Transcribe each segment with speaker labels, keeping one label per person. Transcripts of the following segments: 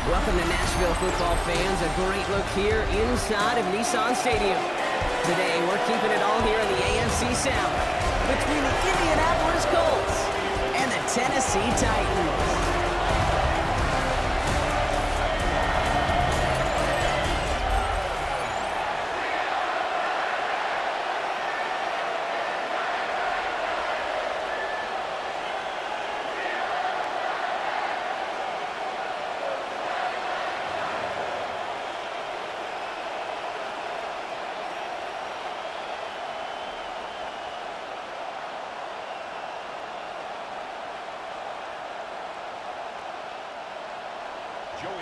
Speaker 1: Welcome to Nashville, football fans. A great look here inside of Nissan Stadium. Today, we're keeping it all here in the AFC South between the Indianapolis Colts and the Tennessee Titans.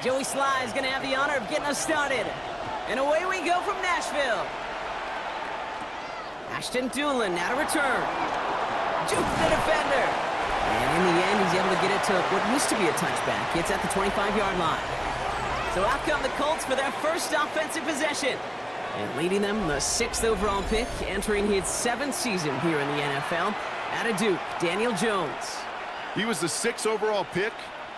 Speaker 1: Joey Sly is going to have the honor of getting us started. And away we go from Nashville. Ashton Doolin now to return. Juke the defender. And in the end, he's able to get it to what used to be a touchback. It's at the 25-yard line. So out come the Colts for their first offensive possession. And leading them, the 6th overall pick, entering his 7th season here in the NFL. Out of Duke, Daniel Jones.
Speaker 2: He was the 6th overall pick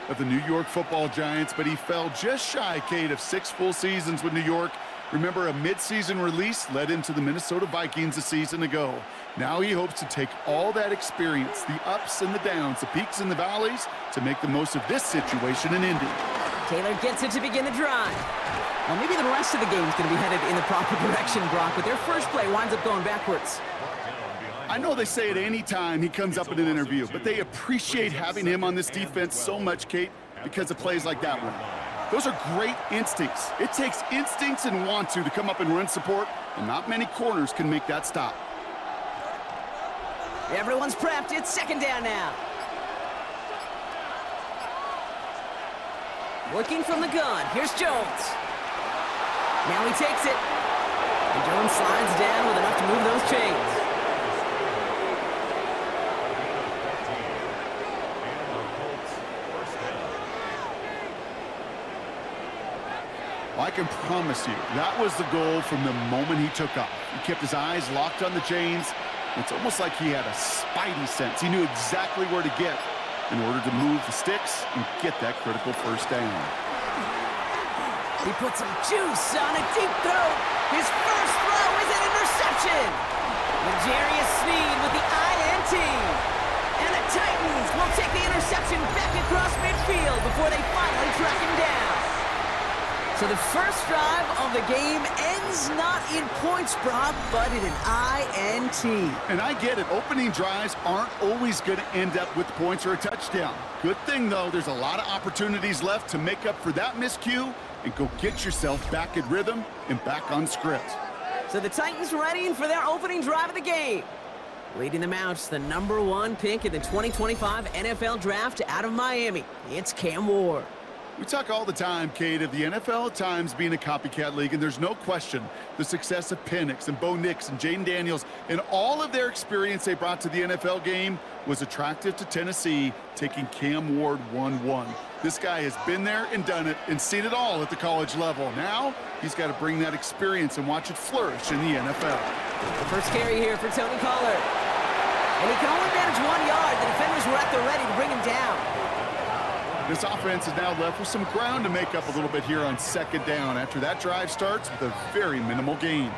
Speaker 2: of the New York Football Giants, but he fell just shy, Kate, of 6 full seasons with New York. Remember, a midseason release led him to the Minnesota Vikings a season ago. Now he hopes to take all that experience, the ups and the downs, the peaks and the valleys, to make the most of this situation in Indy.
Speaker 1: Taylor gets it to begin the drive. Well, maybe the rest of the game is going to be headed in the proper direction, Brock, but their first play winds up going backwards.
Speaker 2: I know they say it any time he comes up in an interview, but they appreciate having him on this defense so much, Kate, because of plays like that one. Those are great instincts. It takes instincts and want to come up and run support, and not many corners can make that stop.
Speaker 1: Everyone's prepped. It's second down now. Working from the gun. Here's Jones. Now he takes it. And Jones slides down with enough to move those chains.
Speaker 2: I can promise you, that was the goal from the moment he took off. He kept his eyes locked on the chains. It's almost like he had a spidey sense. He knew exactly where to get in order to move the sticks and get that critical first down.
Speaker 1: He put some juice on a deep throw. His first throw is an interception. L'Jarius Sneed with the INT. And the Titans will take the interception back across midfield before they finally track him down. So the first drive of the game ends not in points, Brock, but in an INT.
Speaker 2: And I get it. Opening drives aren't always going to end up with points or a touchdown. Good thing, though, there's a lot of opportunities left to make up for that miscue and go get yourself back in rhythm and back on script.
Speaker 1: So the Titans readying for their opening drive of the game. Leading them out, the #1 pick in the 2025 NFL Draft out of Miami. It's Cam Ward.
Speaker 2: We talk all the time, Kate, of the NFL at times being a copycat league, and there's no question the success of Penix and Bo Nix and Jaden Daniels and all of their experience they brought to the NFL game was attractive to Tennessee, taking Cam Ward 1-1. This guy has been there and done it and seen it all at the college level. Now he's got to bring that experience and watch it flourish in the NFL.
Speaker 1: The first carry here for Tony Pollard. And he can only manage 1 yard. The defenders were at the ready to bring him down.
Speaker 2: This offense is now left with some ground to make up a little bit here on second down after that drive starts with a very minimal gain.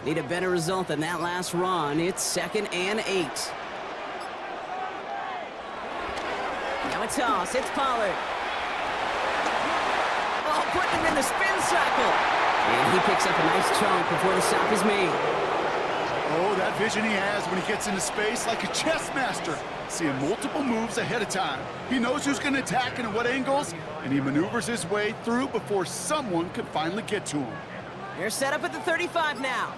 Speaker 1: Need a better result than that last run. It's 2nd and 8. Now a toss. It's Pollard. Oh, putting him in the spin cycle. And he picks up a nice chunk before the stop is made.
Speaker 2: Oh, that vision he has when he gets into space like a chess master, seeing multiple moves ahead of time. He knows who's going to attack and at what angles, and he maneuvers his way through before someone can finally get to him.
Speaker 1: They're set up at the 35 now.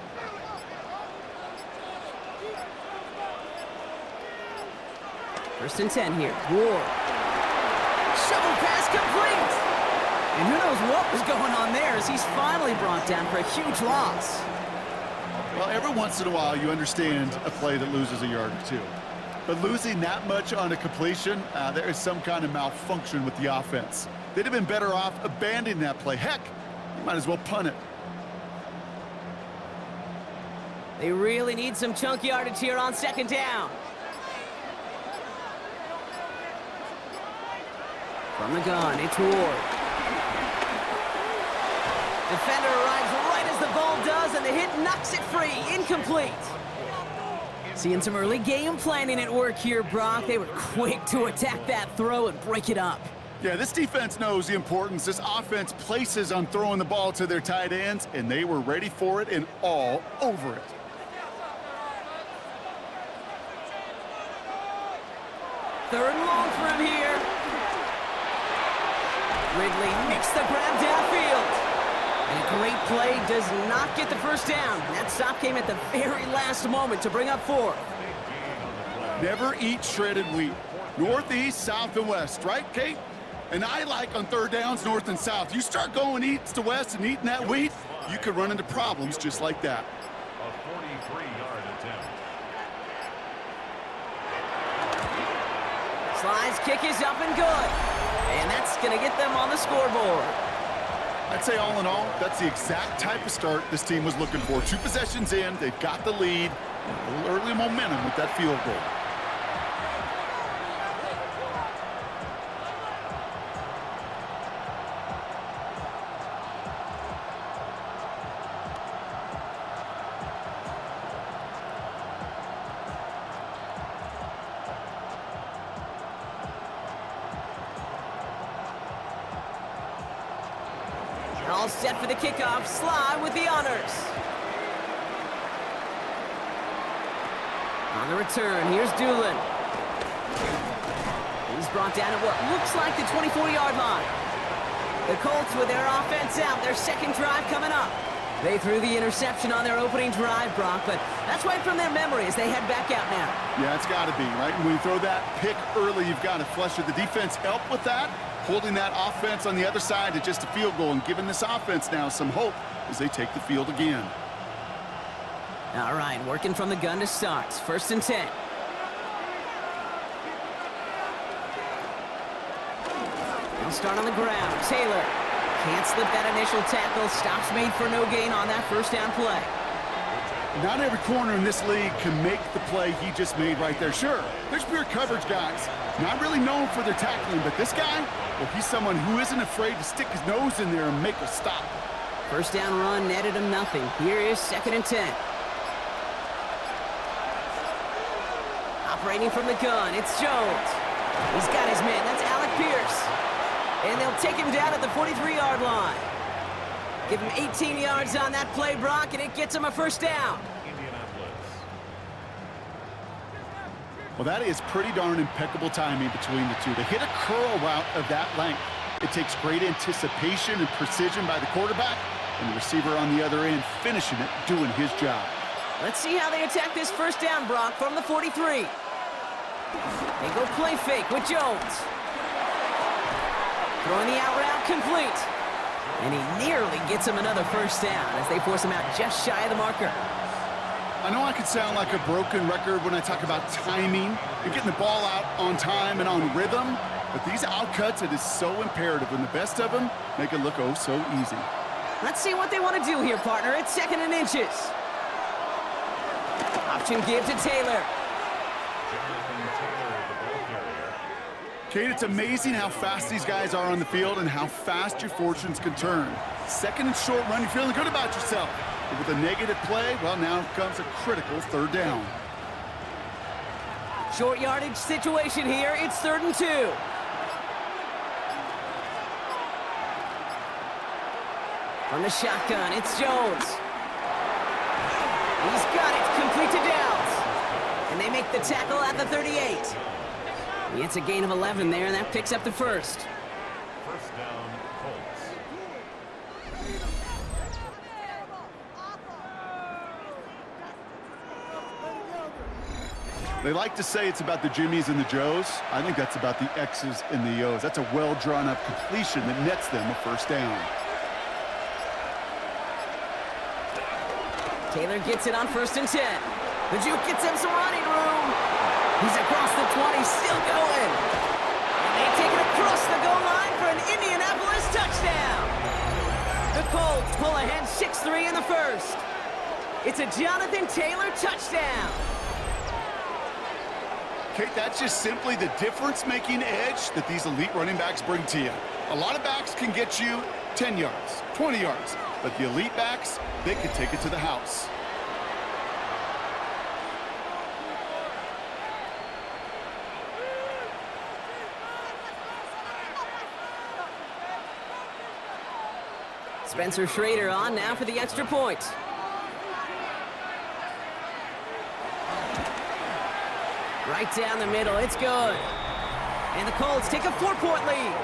Speaker 1: First and 10 here. Ward. Shovel pass complete. And who knows what was going on there as he's finally brought down for a huge loss.
Speaker 2: Well, every once in a while you understand a play that loses a yard or two. But losing that much on a completion, there is some kind of malfunction with the offense. They'd have been better off abandoning that play. Heck, you might as well punt it.
Speaker 1: They really need some chunk yardage here on second down. From the gun, it's Ward. Defender arrives right as the ball does, and the hit knocks it free. Incomplete. Seeing some early game planning at work here, Brock. They were quick to attack that throw and break it up.
Speaker 2: Yeah, this defense knows the importance this offense places on throwing the ball to their tight ends, and they were ready for it and all over it.
Speaker 1: Third and long for him here. Ridley makes the grab downfield. And a great play does not get the first down. That stop came at the very last moment to bring up 4.
Speaker 2: Never eat shredded wheat. Northeast, south, and west, right, Kate? And I like on third downs, north and south. You start going east to west and eating that wheat, you could run into problems just like that.
Speaker 3: A 43-yard attempt.
Speaker 1: Sly's kick is up and good. And that's going to get them on the scoreboard.
Speaker 2: I'd say all in all, that's the exact type of start this team was looking for. 2 possessions in, they've got the lead, and a little early momentum with that field goal.
Speaker 1: All set for the kickoff. Sly with the honors. On the return, here's Doolin. He's brought down at what looks like the 24-yard line. The Colts with their offense out, their second drive coming up. They threw the interception on their opening drive, Brock, but that's right from their memory as they head back out now.
Speaker 2: Yeah, it's got to be, right? When you throw that pick early, you've got to flush it. The defense helped with that, holding that offense on the other side to just a field goal and giving this offense now some hope as they take the field again.
Speaker 1: All right, working from the gun to start. 1st and 10. They'll start on the ground. Taylor can't slip that initial tackle. Stops made for no gain on that first down play.
Speaker 2: Not every corner in this league can make the play he just made right there. Sure, there's pure coverage guys. Not really known for their tackling, but this guy, well, he's someone who isn't afraid to stick his nose in there and make a stop.
Speaker 1: First down run netted him nothing. Here is 2nd and 10. Operating from the gun, it's Jones. He's got his man, that's Alec Pierce. And they'll take him down at the 43-yard line. Give him 18 yards on that play, Brock, and it gets him a first down.
Speaker 2: Well, that is pretty darn impeccable timing between the two. To hit a curl route of that length, it takes great anticipation and precision by the quarterback, and the receiver on the other end finishing it, doing his job.
Speaker 1: Let's see how they attack this first down, Brock, from the 43. They go play fake with Jones. Throwing the out route complete. And he nearly gets him another first down as they force him out just shy of the marker.
Speaker 2: I know I could sound like a broken record when I talk about timing and getting the ball out on time and on rhythm, but these outcuts, it is so imperative, and the best of them make it look oh so easy.
Speaker 1: Let's see what they want to do here, partner. It's 2nd and inches. Option give to Taylor.
Speaker 2: Kate, it's amazing how fast these guys are on the field and how fast your fortunes can turn. 2nd and short run, you're feeling good about yourself. But with a negative play, well, now comes a critical 3rd down.
Speaker 1: Short yardage situation here. It's 3rd and 2. From the shotgun, it's Jones. He's got it, complete to Downs. And they make the tackle at the 38. It's a gain of 11 there, and that picks up the first.
Speaker 3: First down, Colts.
Speaker 2: They like to say it's about the Jimmies and the Joes. I think that's about the X's and the O's. That's a well-drawn-up completion that nets them a first down.
Speaker 1: Taylor gets it on 1st and 10. The juke gets him some running room. He's across the 20, still going. And they take it across the goal line for an Indianapolis touchdown. The Colts pull ahead 6-3 in the first. It's a Jonathan Taylor touchdown.
Speaker 2: Kate, that's just simply the difference-making edge that these elite running backs bring to you. A lot of backs can get you 10 yards, 20 yards, but the elite backs, they can take it to the house.
Speaker 1: Spencer Schrader on now for the extra point. Right down the middle, it's good. And the Colts take a 4-point lead.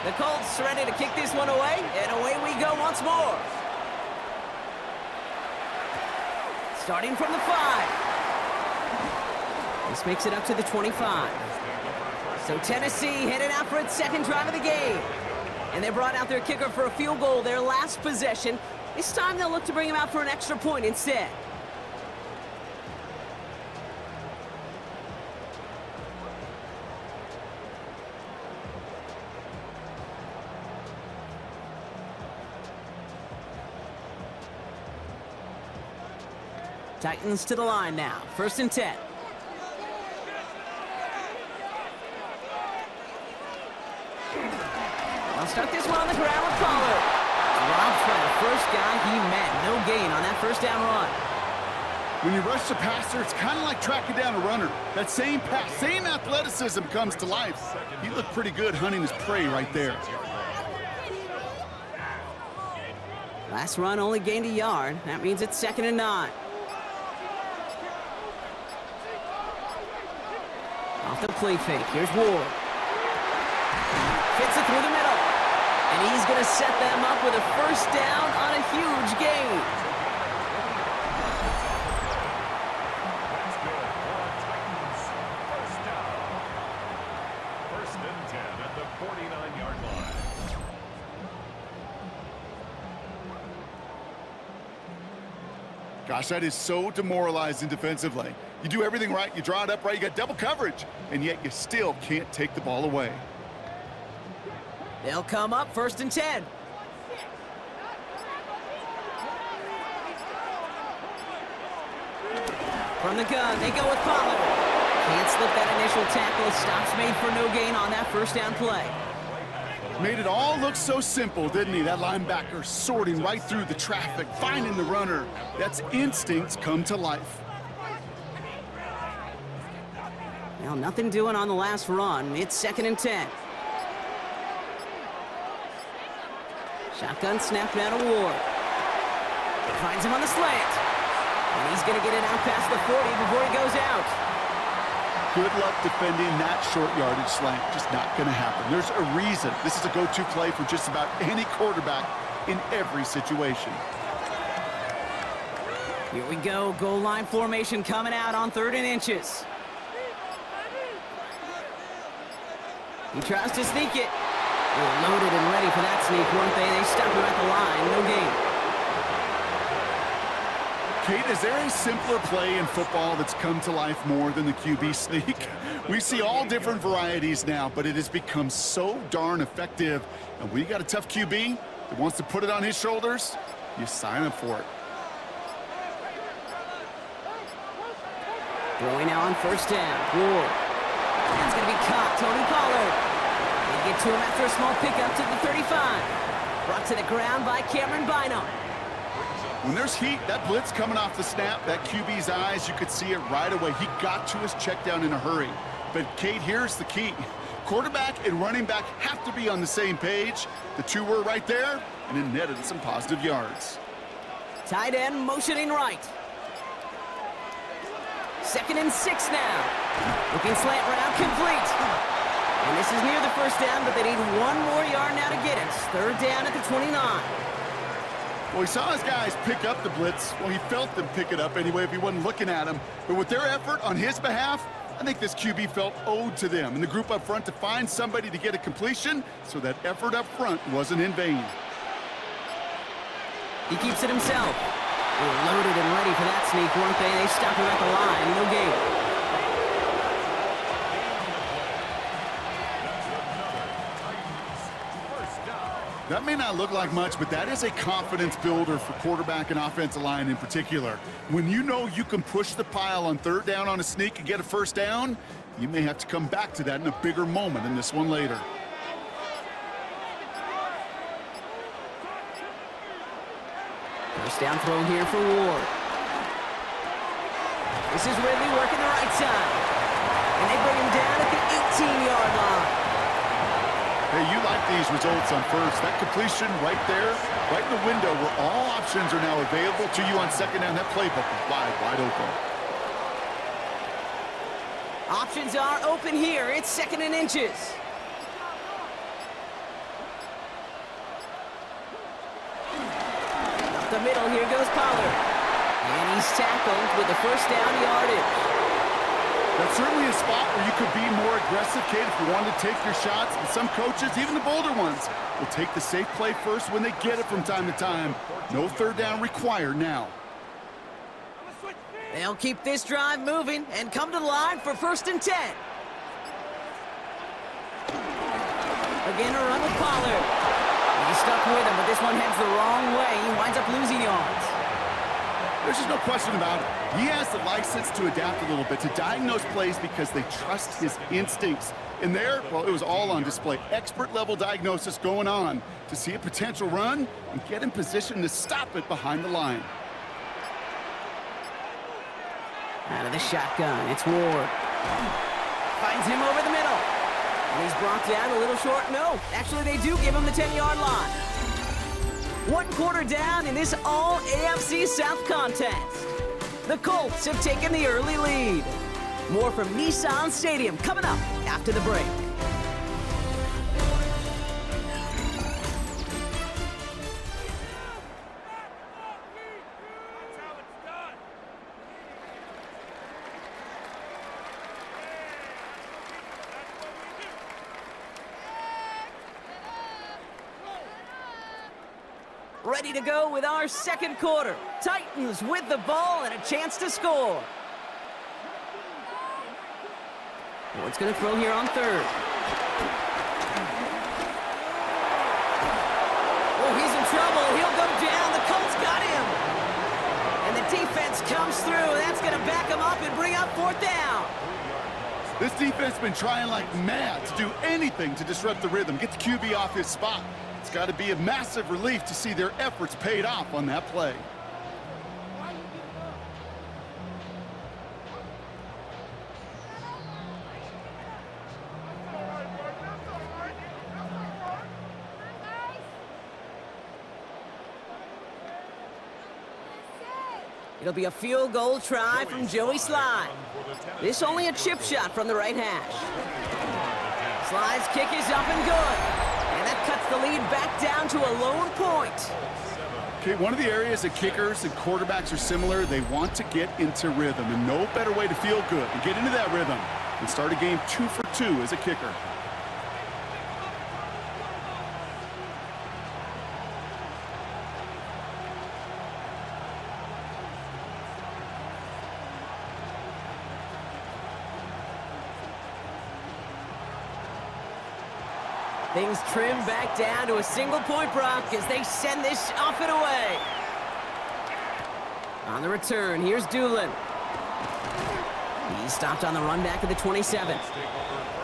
Speaker 1: The Colts ready to kick this one away, and away we go once more. Starting from the 5. This makes it up to the 25. So Tennessee headed out for its second drive of the game. And they brought out their kicker for a field goal their last possession. This time they'll look to bring him out for an extra point instead. Titans to the line now. 1st and 10. I'll start this one on the ground with Pollard. Dropped by the first guy he met. No gain on that first down run.
Speaker 2: When you rush the passer, it's kind of like tracking down a runner. That same pass, same athleticism comes to life. He looked pretty good hunting his prey right there.
Speaker 1: Last run only gained a yard. That means it's 2nd and 9. Off the play fake, here's Ward. Fits it through the middle. And he's going to set them up with a first down on a huge gain.
Speaker 3: That's good for Titans. First down. 1st and 10 at the 49-yard line.
Speaker 2: Gosh, that is so demoralizing defensively. You do everything right, you draw it up right, you got double coverage, and yet you still can't take the ball away.
Speaker 1: They'll come up 1st and 10. From the gun, they go with Pollard. Can't slip that initial tackle. Stops made for no gain on that first down play.
Speaker 2: Made it all look so simple, didn't he? That linebacker sorting right through the traffic, finding the runner. That's instincts come to life.
Speaker 1: Now, nothing doing on the last run. It's 2nd and 10. Shotgun snap now to Ward. Finds him on the slant. And he's going to get it out past the 40 before he goes out.
Speaker 2: Good luck defending that short yardage slant. Just not going to happen. There's a reason. This is a go-to play for just about any quarterback in every situation.
Speaker 1: Here we go. Goal line formation coming out on 3rd and inches. He tries to sneak it. They were loaded and ready for that sneak, weren't they? They stopped him at the line. No gain.
Speaker 2: Kate, is there a simpler play in football that's come to life more than the QB sneak? We see all different varieties now, but it has become so darn effective. And when you got a tough QB that wants to put it on his shoulders, you sign up for it.
Speaker 1: Throwing now on 1st down. Ward. And it's going to be caught. Tony Pollard. They get to him after a small pickup to the 35. Brought to the ground by Cameron Bynum.
Speaker 2: When there's heat, that blitz coming off the snap, that QB's eyes, you could see it right away. He got to his check down in a hurry. But, Kate, here's the key. Quarterback and running back have to be on the same page. The two were right there, and it netted some positive yards.
Speaker 1: Tight end motioning right. 2nd and 6 now. Looking slant route complete. And this is near the first down, but they need one more yard now to get it. 3rd down at the 29.
Speaker 2: Well, he saw his guys pick up the blitz. Well, he felt them pick it up anyway if he wasn't looking at them. But with their effort on his behalf, I think this QB felt owed to them and the group up front to find somebody to get a completion so that effort up front wasn't in vain.
Speaker 1: He keeps it himself. They were loaded and ready for that sneak, weren't they? They stopped him at the line. No gain.
Speaker 2: That may not look like much, but that is a confidence builder for quarterback and offensive line in particular. When you know you can push the pile on third down on a sneak and get a first down, you may have to come back to that in a bigger moment than this one later.
Speaker 1: First down throw here for Ward. This is Ridley working the right side. And they bring him down at the 18-yard line.
Speaker 2: Hey, you like these results on first. That completion right there, right in the window where all options are now available to you on second down. That playbook is wide open.
Speaker 1: Options are open here. It's 2nd and inches. Up the middle, here goes Pollard. And he's tackled with the first down yardage.
Speaker 2: That's certainly a spot where you could be more aggressive, Kate, if you wanted to take your shots. But some coaches, even the bolder ones, will take the safe play first when they get it from time to time. No third down required now.
Speaker 1: They'll keep this drive moving and come to the line for 1st and 10. Again, a run with Pollard. He's stuck with him, but this one heads the wrong way. He winds up losing yards.
Speaker 2: There's just no question about it. He has the license to adapt a little bit, to diagnose plays because they trust his instincts. And there, well, it was all on display. Expert-level diagnosis going on to see a potential run and get in position to stop it behind the line.
Speaker 1: Out of the shotgun, it's Ward. Finds him over the middle. And he's brought down a little short. No, actually they do give him the 10-yard line. 1 quarter down in this all-AFC South contest. The Colts have taken the early lead. More from Nissan Stadium coming up after the break. Ready to go with our 2nd quarter. Titans with the ball and a chance to score. Ward's going to throw here on 3rd. Oh, he's in trouble. He'll go down. The Colts got him. And the defense comes through. That's going to back him up and bring up 4th down.
Speaker 2: This defense has been trying like mad to do anything to disrupt the rhythm, get the QB off his spot. It's got to be a massive relief to see their efforts paid off on that play.
Speaker 1: It'll be a field goal try from Joey Slye. This only a chip shot from the right hash. Sly's kick is up and good. And that cuts the lead back down to a lone point.
Speaker 2: Okay, one of the areas that kickers and quarterbacks are similar, they want to get into rhythm. And no better way to feel good and get into that rhythm than start a game 2 for 2 as a kicker.
Speaker 1: Things trim back down to a single-point Brock as they send this off and away. On the return, here's Doolin. He's stopped on the run back at the 27.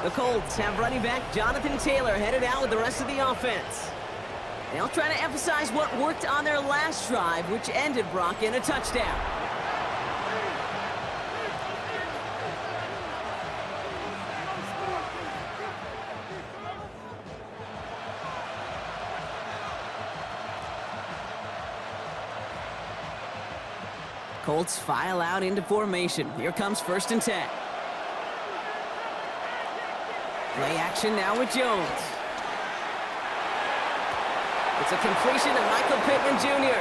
Speaker 1: The Colts have running back Jonathan Taylor headed out with the rest of the offense. They'll try to emphasize what worked on their last drive, which ended Brock in a touchdown. Colts file out into formation. Here comes 1st and 10. Play action now with Jones. It's a completion to Michael Pittman Jr.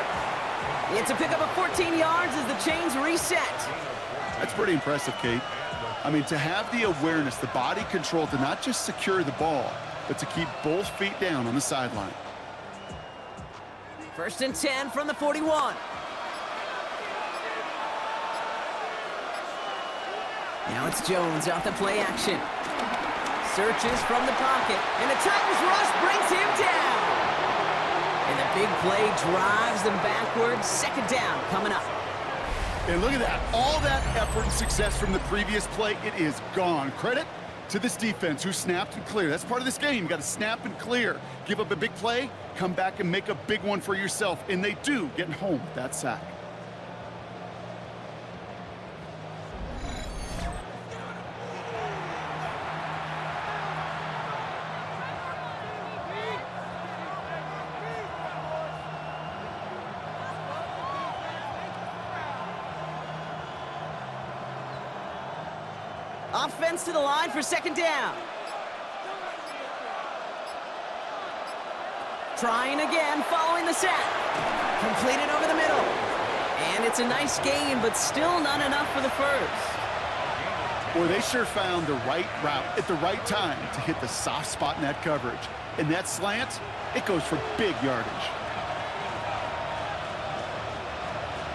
Speaker 1: It's a pickup of 14 yards as the chains reset.
Speaker 2: That's pretty impressive, Kate. I mean, to have the awareness, the body control to not just secure the ball, but to keep both feet down on the sideline.
Speaker 1: 1st and 10 from the 41. Now it's Jones off the play action. Searches from the pocket, and the Titans rush brings him down. And the big play drives them backwards. 2nd down coming up.
Speaker 2: And look at that. All that effort and success from the previous play, it is gone. Credit to this defense who snapped and cleared. That's part of this game. You got to snap and clear. Give up a big play, come back and make a big one for yourself. And they do, getting home with that sack.
Speaker 1: Offense to the line for 2nd down. Trying again, following the sack. Completed over the middle. And it's a nice gain, but still not enough for the first.
Speaker 2: Boy, they sure found the right route at the right time to hit the soft spot in that coverage. And that slant, it goes for big yardage.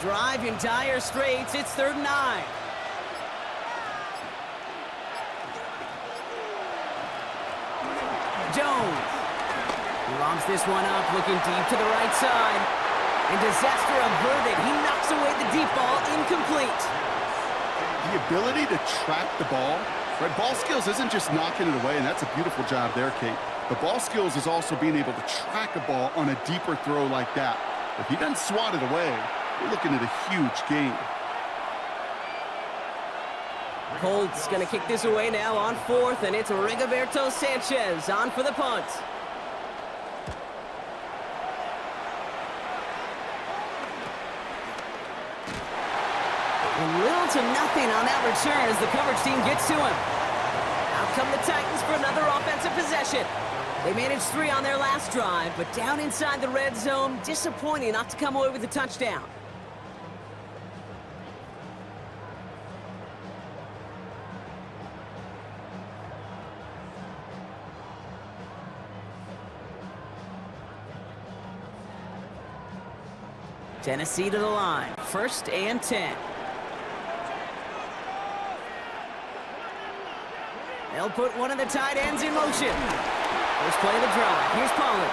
Speaker 1: Drive in dire straits. It's 3rd and 9. Jones lobs this one up, looking deep to the right side. And disaster averted. He knocks away the deep ball, incomplete.
Speaker 2: The ability to track the ball, right? Ball skills isn't just knocking it away, and that's a beautiful job there, Kate. The ball skills is also being able to track a ball on a deeper throw like that. If he doesn't swat it away, we're looking at a huge gain.
Speaker 1: Colts going to kick this away now on 4th, and it's Rigoberto Sanchez on for the punt. Little to nothing on that return as the coverage team gets to him. Out come the Titans for another offensive possession. They managed 3 on their last drive, but down inside the red zone, disappointing not to come away with a touchdown. Tennessee to the line, 1st and 10. They'll put one of the tight ends in motion. First play of the drive. Here's Pollard.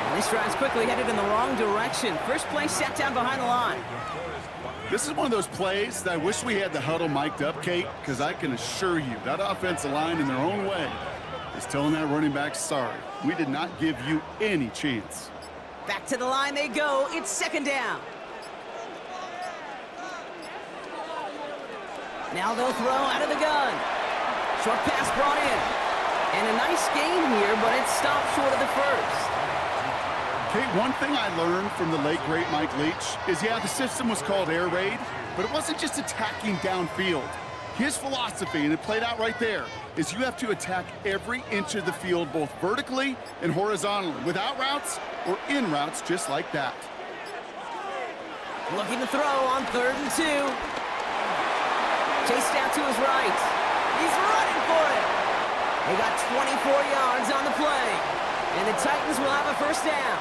Speaker 1: And this drive's quickly headed in the wrong direction. First play sat down behind the line.
Speaker 2: This is one of those plays that I wish we had the huddle mic'd up, Kate, because I can assure you that offensive line in their own way is telling that running back, sorry, we did not give you any chance.
Speaker 1: Back to the line they go. It's 2nd down. Now they'll throw out of the gun. Short pass brought in. And a nice gain here, but it stopped short of the first.
Speaker 2: Kate, one thing I learned from the late, great Mike Leach is, yeah, the system was called air raid, but it wasn't just attacking downfield. His philosophy, and it played out right there, is you have to attack every inch of the field, both vertically and horizontally, without routes or in routes just like that.
Speaker 1: Looking to throw on 3rd and 2. Chased out to his right. He's running for it. They got 24 yards on the play. And the Titans will have a 1st down.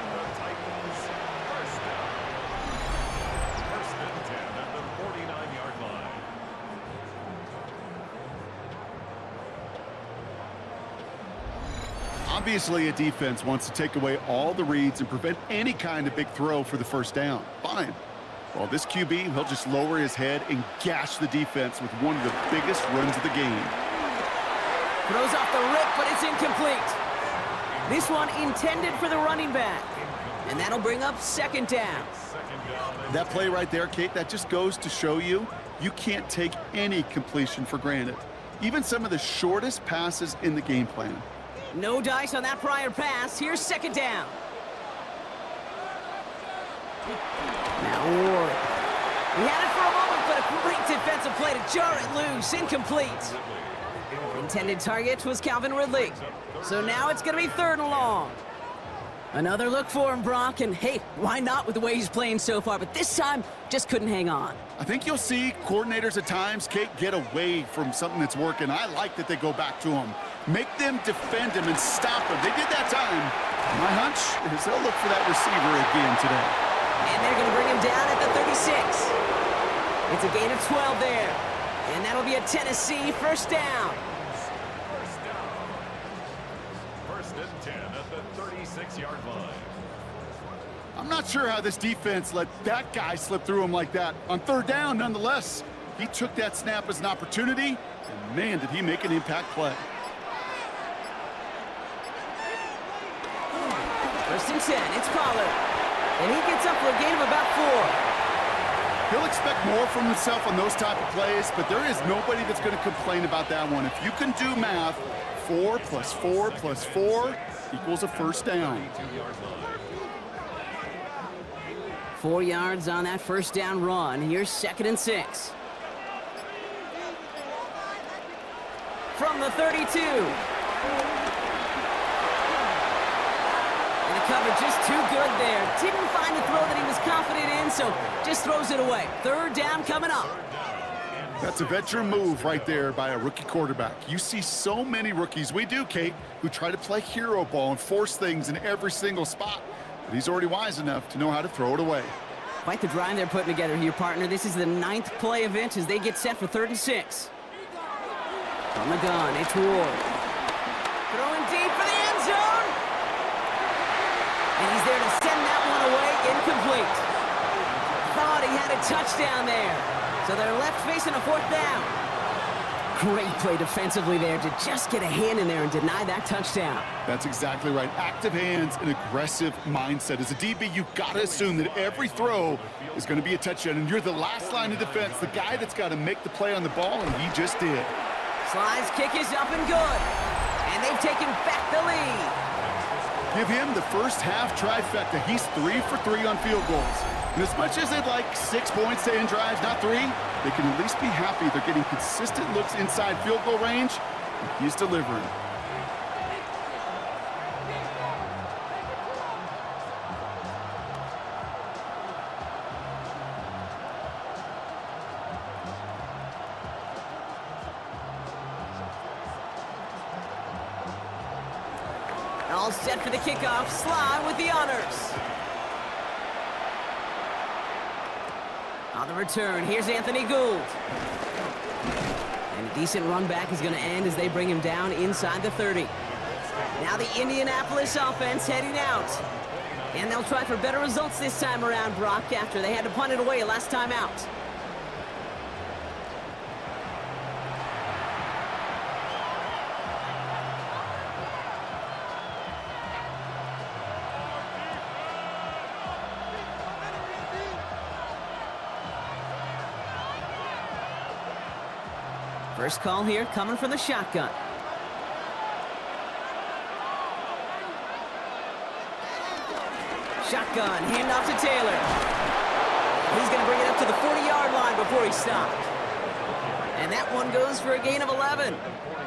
Speaker 3: And the Titans, 1st down. 1st and 10 at the 49-yard line.
Speaker 2: Obviously, a defense wants to take away all the reads and prevent any kind of big throw for the 1st down. Fine. Well, this QB, he'll just lower his head and gash the defense with one of the biggest runs of the game.
Speaker 1: Throws off the rip, but it's incomplete. This one intended for the running back. And that'll bring up 2nd down.
Speaker 2: That play right there, Kate, that just goes to show you, you can't take any completion for granted. Even some of the shortest passes in the game plan.
Speaker 1: No dice on that prior pass. Here's 2nd down. Now Ward. He had it for a moment, but a great defensive play to jar it loose. Incomplete. Intended target was Calvin Ridley. So now it's going to be 3rd and long. Another look for him, Brock, and hey, why not with the way he's playing so far? But this time, just couldn't hang on.
Speaker 2: I think you'll see coordinators at times, Kate, get away from something that's working. I like that they go back to him. Make them defend him and stop him. They did that time. My hunch is they'll look for that receiver again today.
Speaker 1: And they're going to bring him down at the 36. It's a gain of 12 there. And that'll be a Tennessee 1st down.
Speaker 3: First and 10 at the 36-yard line.
Speaker 2: I'm not sure how this defense let that guy slip through him like that. On 3rd down, nonetheless, he took that snap as an opportunity, and man, did he make an impact play.
Speaker 1: 1st and 10, it's Pollard. And he gets up for a gain of about 4.
Speaker 2: He'll expect more from himself on those type of plays, but there is nobody that's going to complain about that one. If you can do math, 4 plus 4 plus 4 equals a 1st down.
Speaker 1: 4 yards on that 1st down run. Here's 2nd and 6. From the 32. And the cover just too good there. Didn't find the throw that he was confident in, so just throws it away. 3rd down coming up.
Speaker 2: That's a veteran move right there by a rookie quarterback. You see so many rookies, we do, Kate, who try to play hero ball and force things in every single spot. But he's already wise enough to know how to throw it away.
Speaker 1: Quite the drive they're putting together here, partner. This is the 9th play of it as they get set for 3rd and 6. From the gun, it's Ward. Throwing deep for the end zone. And he's there to send that one away, incomplete. Thought he had a touchdown there. So they're left facing a 4th down. Great play defensively there to just get a hand in there and deny that touchdown.
Speaker 2: That's exactly right. Active hands and aggressive mindset. As a DB, you've got to assume that every throw is going to be a touchdown, and you're the last line of defense, the guy that's got to make the play on the ball, and he just did.
Speaker 1: Slide's kick is up and good. And they've taken back the lead.
Speaker 2: Give him the first half trifecta. He's 3 for 3 on field goals. And as much as they'd like 6 points to end drives, not 3, they can at least be happy they're getting consistent looks inside field goal range, and he's delivering.
Speaker 1: All set for the kickoff. Sly with the honors. On the return, here's Anthony Gould. And a decent run back is going to end as they bring him down inside the 30. Now the Indianapolis offense heading out. And they'll try for better results this time around, Brock, after they had to punt it away last time out. First call here coming from the shotgun. Shotgun, handoff to Taylor. He's going to bring it up to the 40-yard line before he stopped. And that one goes for a gain of 11.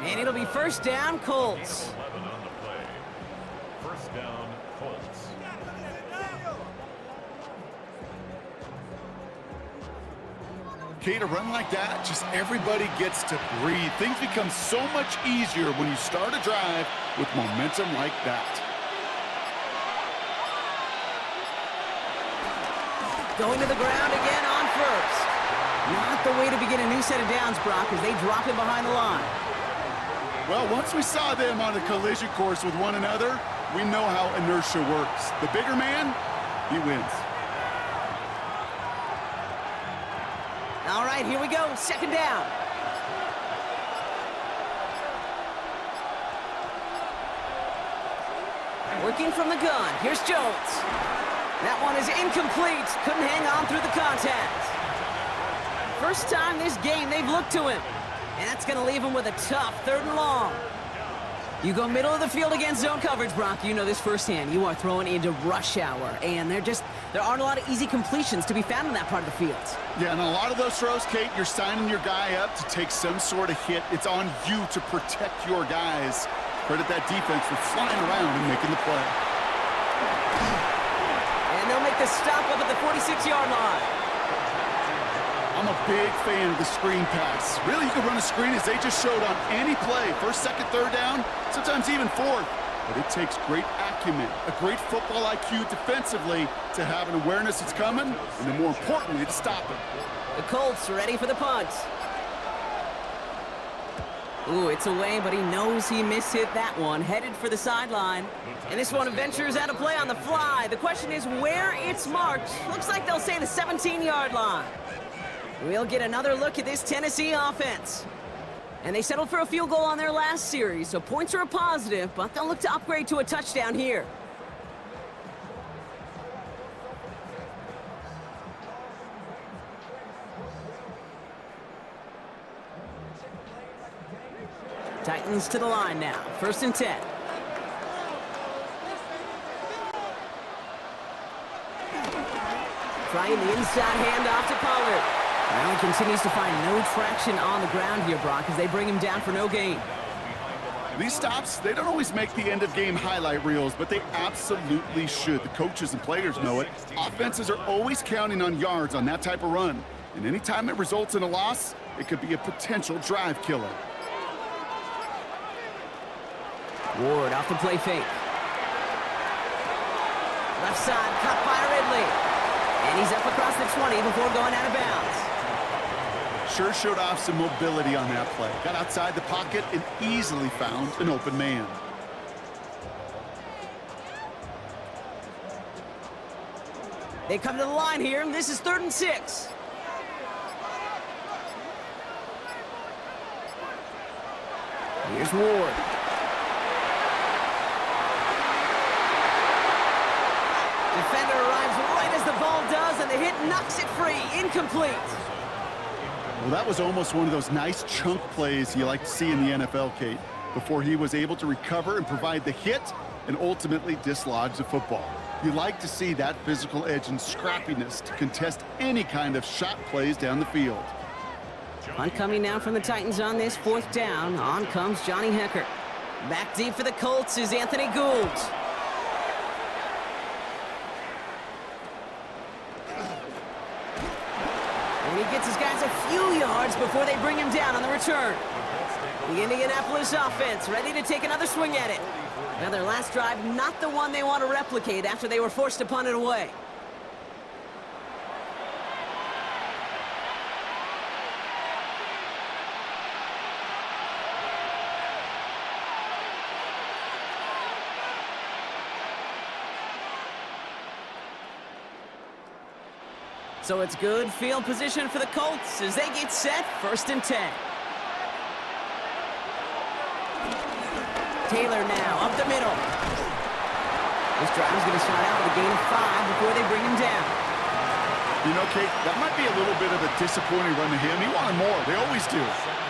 Speaker 1: And it'll be 1st down, Colts.
Speaker 3: 11 on the play. 1st down, Colts.
Speaker 2: Kate, a run like that, just everybody gets to breathe. Things become so much easier when you start a drive with momentum like that.
Speaker 1: Going to the ground again on 1st. Not the way to begin a new set of downs, Brock, as they drop him behind the line.
Speaker 2: Well, once we saw them on a collision course with one another, we know how inertia works. The bigger man, he wins.
Speaker 1: All right, here we go. 2nd down. Working from the gun. Here's Jones. That one is incomplete. Couldn't hang on through the contact. First time this game they've looked to him. And that's going to leave him with a tough 3rd and long. You go middle of the field against zone coverage, Brock. You know this firsthand. You are throwing into rush hour, and there aren't a lot of easy completions to be found in that part of the field.
Speaker 2: Yeah, and a lot of those throws, Kate, you're signing your guy up to take some sort of hit. It's on you to protect your guys. Credit that defense for flying around and making the play.
Speaker 1: And they'll make the stop up at the 46-yard line.
Speaker 2: I'm a big fan of the screen pass. Really, you can run a screen as they just showed on any play. First, second, third down, sometimes even fourth. But it takes great acumen, a great football IQ defensively to have an awareness it's coming, and then more importantly, to stop it.
Speaker 1: The Colts ready for the punt. Ooh, it's away, but he knows he mishit that one. Headed for the sideline. And this one ventures out of play on the fly. The question is where it's marked. Looks like they'll say the 17-yard line. We'll get another look at this Tennessee offense. And they settled for a field goal on their last series, so points are a positive, but they'll look to upgrade to a touchdown here. Titans to the line now. 1st and 10. Trying the inside handoff to Pollard. Well, he continues to find no traction on the ground here, Brock, as they bring him down for no gain.
Speaker 2: These stops, they don't always make the end-of-game highlight reels, but they absolutely should. The coaches and players know it. Offenses are always counting on yards on that type of run. And anytime it results in a loss, it could be a potential drive killer.
Speaker 1: Ward off the play fake. Left side, caught by Ridley. And he's up across the 20 before going out of bounds.
Speaker 2: Sure showed off some mobility on that play. Got outside the pocket and easily found an open man.
Speaker 1: They come to the line here, and this is 3rd and 6. Here's Ward. Defender arrives right as the ball does, and the hit knocks it free. Incomplete.
Speaker 2: Well, that was almost one of those nice chunk plays you like to see in the NFL, Kate, before he was able to recover and provide the hit and ultimately dislodge the football. You like to see that physical edge and scrappiness to contest any kind of shot plays down the field.
Speaker 1: Punt coming now from the Titans on this 4th down. On comes Johnny Hecker. Back deep for the Colts is Anthony Gould. And he gets his guys a few yards before they bring him down on the return. The Indianapolis offense ready to take another swing at it. Now their last drive, not the one they want to replicate after they were forced to punt it away. So it's good field position for the Colts as they get set. 1st and 10. Taylor now up the middle. This drive is going to start out with a gain of 5 before they bring him down.
Speaker 2: You know, Kate, that might be a little bit of a disappointing run to him. He wanted more. They always do.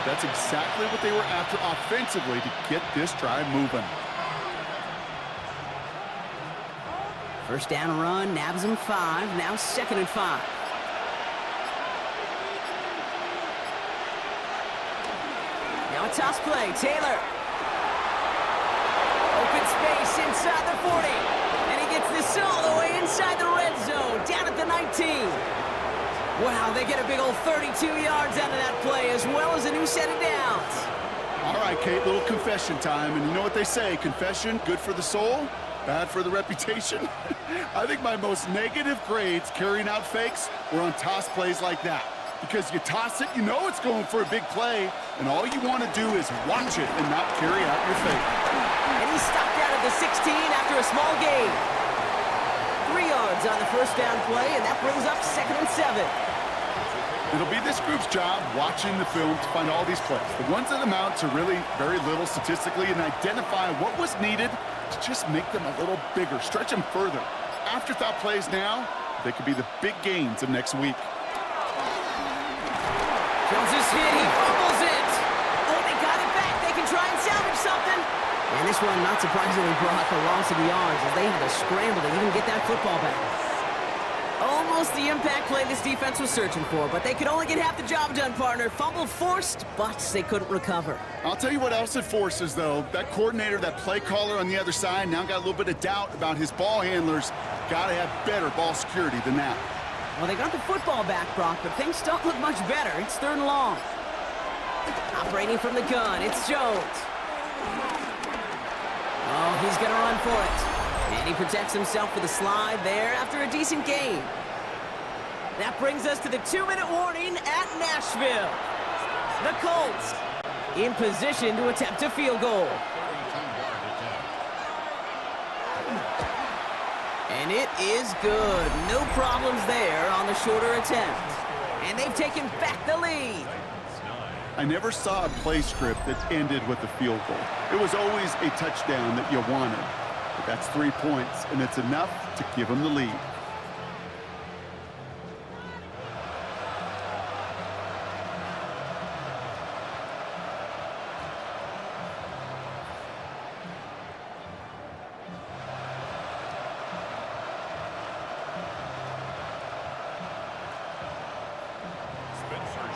Speaker 2: That's exactly what they were after offensively to get this drive moving.
Speaker 1: 1st down run, nabs him 5. Now 2nd and 5. Now a toss play, Taylor. Open space inside the 40. And he gets this all the way inside the red zone, down at the 19. Wow, they get a big old 32 yards out of that play, as well as a new set of downs.
Speaker 2: All right, Kate, little confession time. And you know what they say, confession, good for the soul, bad for the reputation. I think my most negative grades carrying out fakes were on toss plays like that. Because you toss it, you know it's going for a big play, and all you want to do is watch it and not carry out your fake.
Speaker 1: And he's stopped out at the 16 after a small gain. 3 yards on the 1st down play, and that brings up 2nd and 7.
Speaker 2: It'll be this group's job watching the film to find all these plays, the ones that amount to really very little statistically, and identify what was needed to just make them a little bigger, stretch them further. Afterthought plays now, they could be the big gains of next week.
Speaker 1: Jones is hit, he fumbles it. Oh, they got it back. They can try and salvage something. And this one, not surprisingly, brought the loss of the yards as they had to scramble to even get that football back. Almost the impact play this defense was searching for, but they could only get half the job done, partner. Fumble forced, but they couldn't recover.
Speaker 2: I'll tell you what else it forces, though. That coordinator, that play caller on the other side, now got a little bit of doubt about his ball handlers. Got to have better ball security than that.
Speaker 1: Well, they got the football back, Brock, but things don't look much better. It's 3rd and long. Operating from the gun, it's Jones. Oh, he's going to run for it. And he protects himself with a slide there after a decent gain. That brings us to the 2-minute warning at Nashville. The Colts in position to attempt a field goal. And it is good. No problems there on the shorter attempt. And they've taken back the lead.
Speaker 2: I never saw a play script that ended with a field goal. It was always a touchdown that you wanted. But that's 3 points, and it's enough to give them the lead.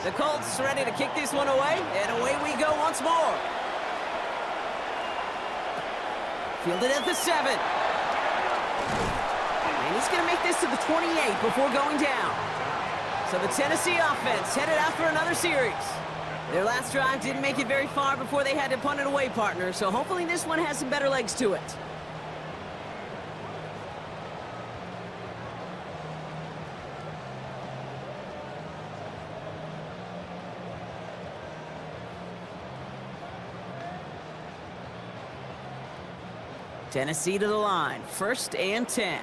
Speaker 1: The Colts ready to kick this one away, and away we go once more. Fielded at the 7. And he's going to make this to the 28 before going down. So the Tennessee offense headed out for another series. Their last drive didn't make it very far before they had to punt it away, partner, so hopefully this one has some better legs to it. Tennessee to the line, 1st and 10.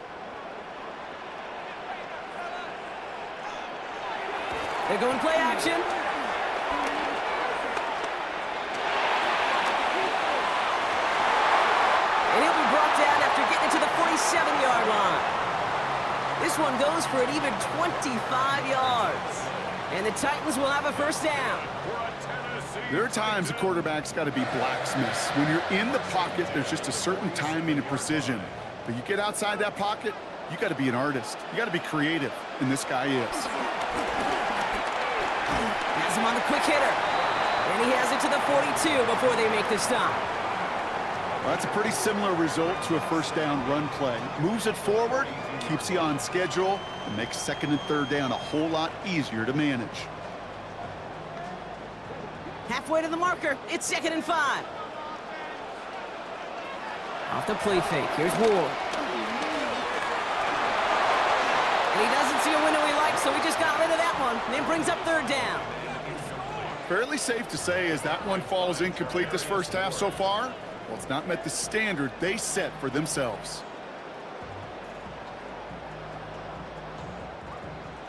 Speaker 1: They're going play action. And he'll be brought down after getting to the 47-yard line. This one goes for an even 25 yards. And the Titans will have a 1st down.
Speaker 2: There are times a quarterback's got to be blacksmiths. When you're in the pocket, there's just a certain timing and precision. But you get outside that pocket, you got to be an artist. You got to be creative, and this guy is.
Speaker 1: Has him on the quick hitter. And he has it to the 42 before they make the stop.
Speaker 2: Well, that's a pretty similar result to a 1st down run play. Moves it forward, keeps you on schedule, and makes 2nd and 3rd down a whole lot easier to manage.
Speaker 1: Halfway to the marker, it's 2nd and 5. Off the play fake, here's Ward. And he doesn't see a window he likes, so he just got rid of that one. And then brings up 3rd down.
Speaker 2: Fairly safe to say as that one falls incomplete this first half so far, well, it's not met the standard they set for themselves.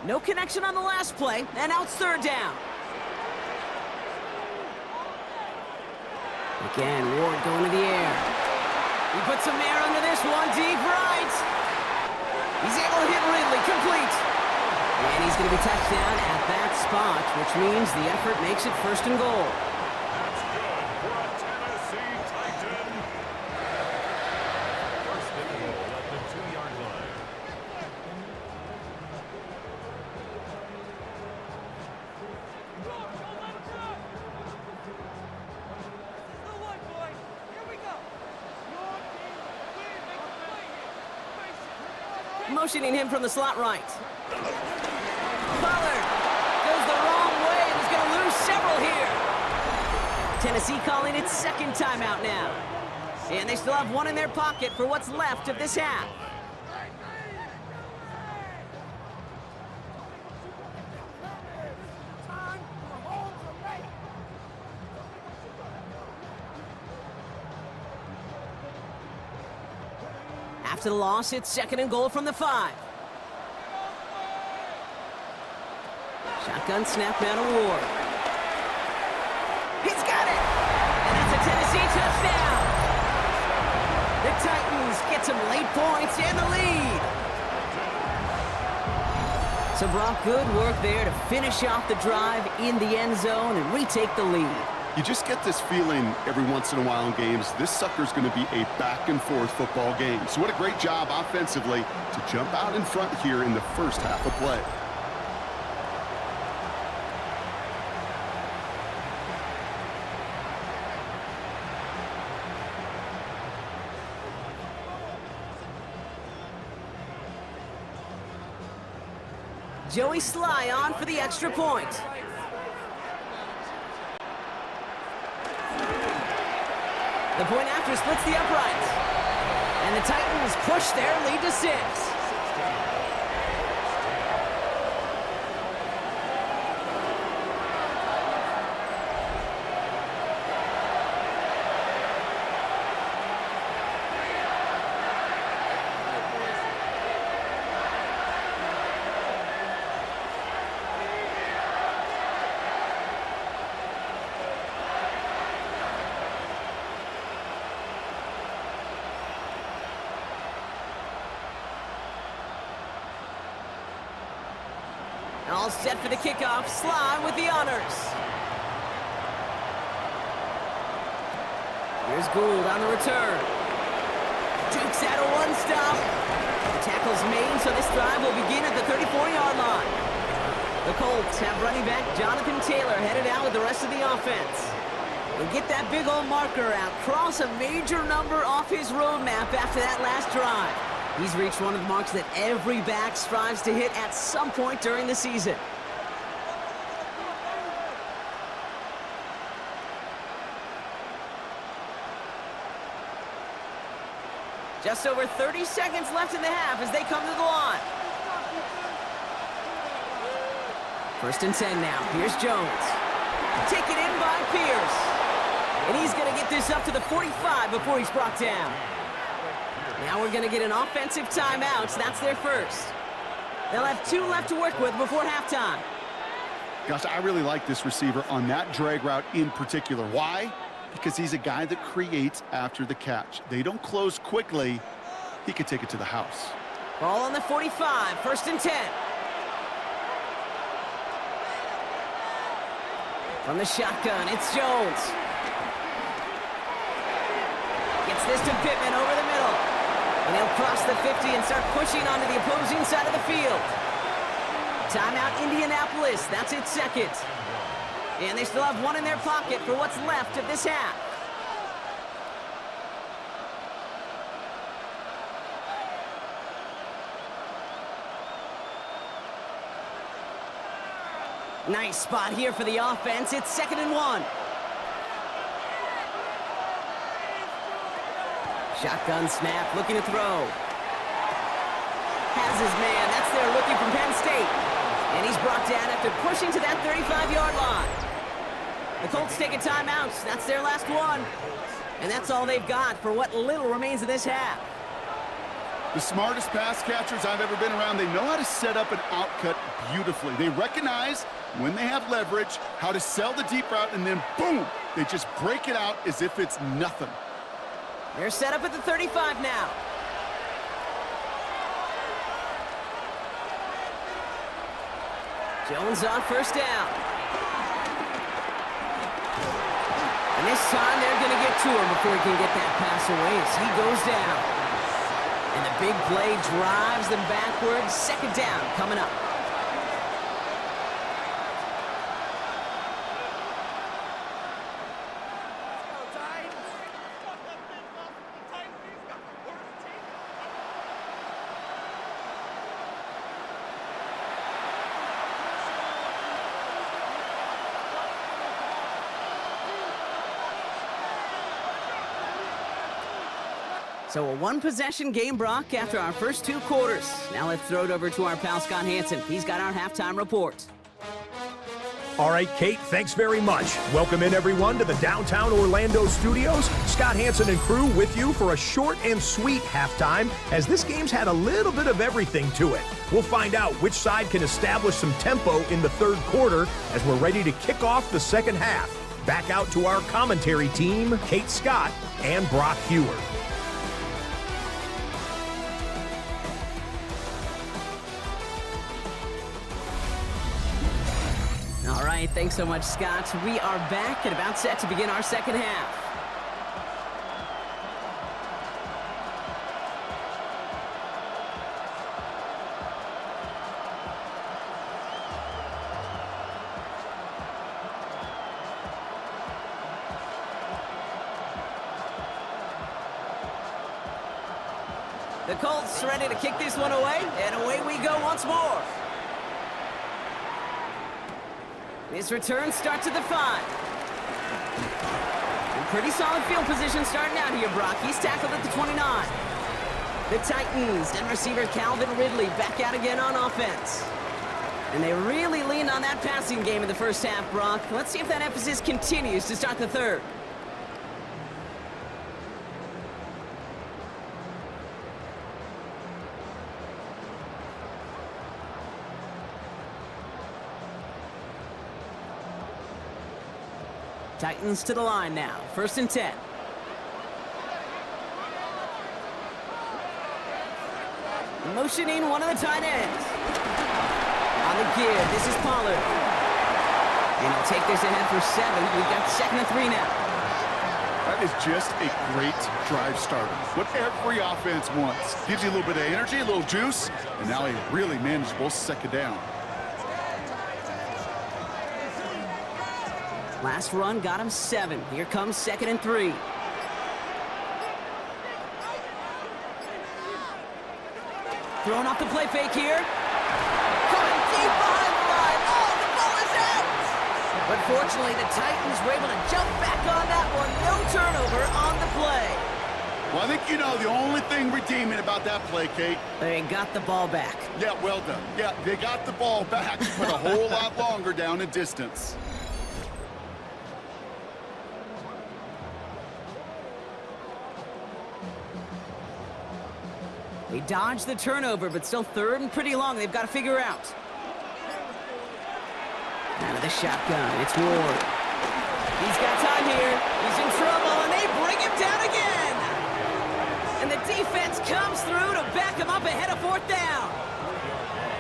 Speaker 1: No connection on the last play, and now it's 3rd down. Again, Ward going to the air. He puts some air under this one, deep right. He's able to hit Ridley, complete. And he's going to be touched down at that spot, which means the effort makes it 1st and goal.
Speaker 3: That's good for a Tennessee Titan. 1st and goal at the 2-yard line.
Speaker 1: Motioning him from the slot right. Pollard goes the wrong way and is going to lose several here. Tennessee calling its 2nd timeout now. And they still have one in their pocket for what's left of this half. After the loss, it's 2nd and goal from the 5. Shotgun snap down to Ward. He's got it! And that's a Tennessee touchdown! The Titans get some late points and the lead! So Brock, good work there to finish off the drive in the end zone and retake the lead.
Speaker 2: You just get this feeling every once in a while in games, this sucker's going to be a back-and-forth football game. So what a great job offensively to jump out in front here in the first half of play.
Speaker 1: Joey Sly on for the extra point. The point after splits the uprights. And the Titans push their lead to 6. All set for the kickoff. Sly with the honors. Here's Gould on the return. Dukes out a one-stop. Tackle's made, so this drive will begin at the 34-yard line. The Colts have running back Jonathan Taylor headed out with the rest of the offense. And get that big old marker out. Cross a major number off his roadmap after that last drive. He's reached one of the marks that every back strives to hit at some point during the season. Just over 30 seconds left in the half as they come to the line. 1st and 10 now. Here's Jones. Taken in by Pierce. And he's going to get this up to the 45 before he's brought down. Now we're going to get an offensive timeout, so that's their first. They'll have 2 left to work with before halftime.
Speaker 2: Gosh, I really like this receiver on that drag route in particular. Why? Because he's a guy that creates after the catch. They don't close quickly. He could take it to the house.
Speaker 1: Ball on the 45, 1st and 10. From the shotgun, it's Jones. Gets this to Pittman over the middle. And he'll cross the 50 and start pushing onto the opposing side of the field. Timeout Indianapolis, that's its second. And they still have 1 in their pocket for what's left of this half. Nice spot here for the offense. It's 2nd and 1. Shotgun snap, looking to throw. Has his man. That's there looking from Penn State. And he's brought down after pushing to that 35-yard line. The Colts take a timeout. That's their last one. And that's all they've got for what little remains of this half.
Speaker 2: The smartest pass catchers I've ever been around, they know how to set up an outcut beautifully. They recognize when they have leverage, how to sell the deep route, and then boom, they just break it out as if it's nothing.
Speaker 1: They're set up at the 35 now. Jones on 1st down. And this time they're going to get to him before he can get that pass away as he goes down. And the big play drives them backwards. 2nd down coming up. So a 1-possession game, Brock, after our first 2 quarters. Now let's throw it over to our pal Scott Hansen. He's got our halftime report.
Speaker 4: All right, Kate, thanks very much. Welcome in, everyone, to the downtown Orlando studios. Scott Hansen and crew with you for a short and sweet halftime, as this game's had a little bit of everything to it. We'll find out which side can establish some tempo in the 3rd quarter as we're ready to kick off the 2nd half. Back out to our commentary team, Kate Scott and Brock Hewer.
Speaker 1: All right, thanks Thanks so much, Scott. We are back and about set to begin our second half. The Colts ready to kick this one away, and away we go once more. This return starts at the 5. And pretty solid field position starting out here, Brock. He's tackled at the 29. The Titans and receiver Calvin Ridley back out again on offense. And they really leaned on that passing game in the first half, Brock. Let's see if that emphasis continues to start the third. Titans to the line now. 1st and 10. Motioning one of the tight ends. On the give, this is Pollard. And he'll take this ahead for 7. We've got 2nd and 3 now.
Speaker 2: That is just a great drive starter. What every offense wants. Gives you a little bit of energy, a little juice, and now a really manageable 2nd down.
Speaker 1: Last run got him 7. Here comes 2nd and 3. Throwing off the play fake here. Coming deep behind the line. Oh, the ball is out! But fortunately, the Titans were able to jump back on that one. No turnover on the play.
Speaker 2: Well, I think you know the only thing redeeming about that play, Kate.
Speaker 1: They got the ball back.
Speaker 2: Yeah, well done. Yeah, they got the ball back, but a whole lot longer down in distance.
Speaker 1: They dodged the turnover, but still 3rd and pretty long. They've got to figure out. Out of the shotgun, it's Ward. He's got time here. He's in trouble, and they bring him down again. And the defense comes through to back him up ahead of 4th down.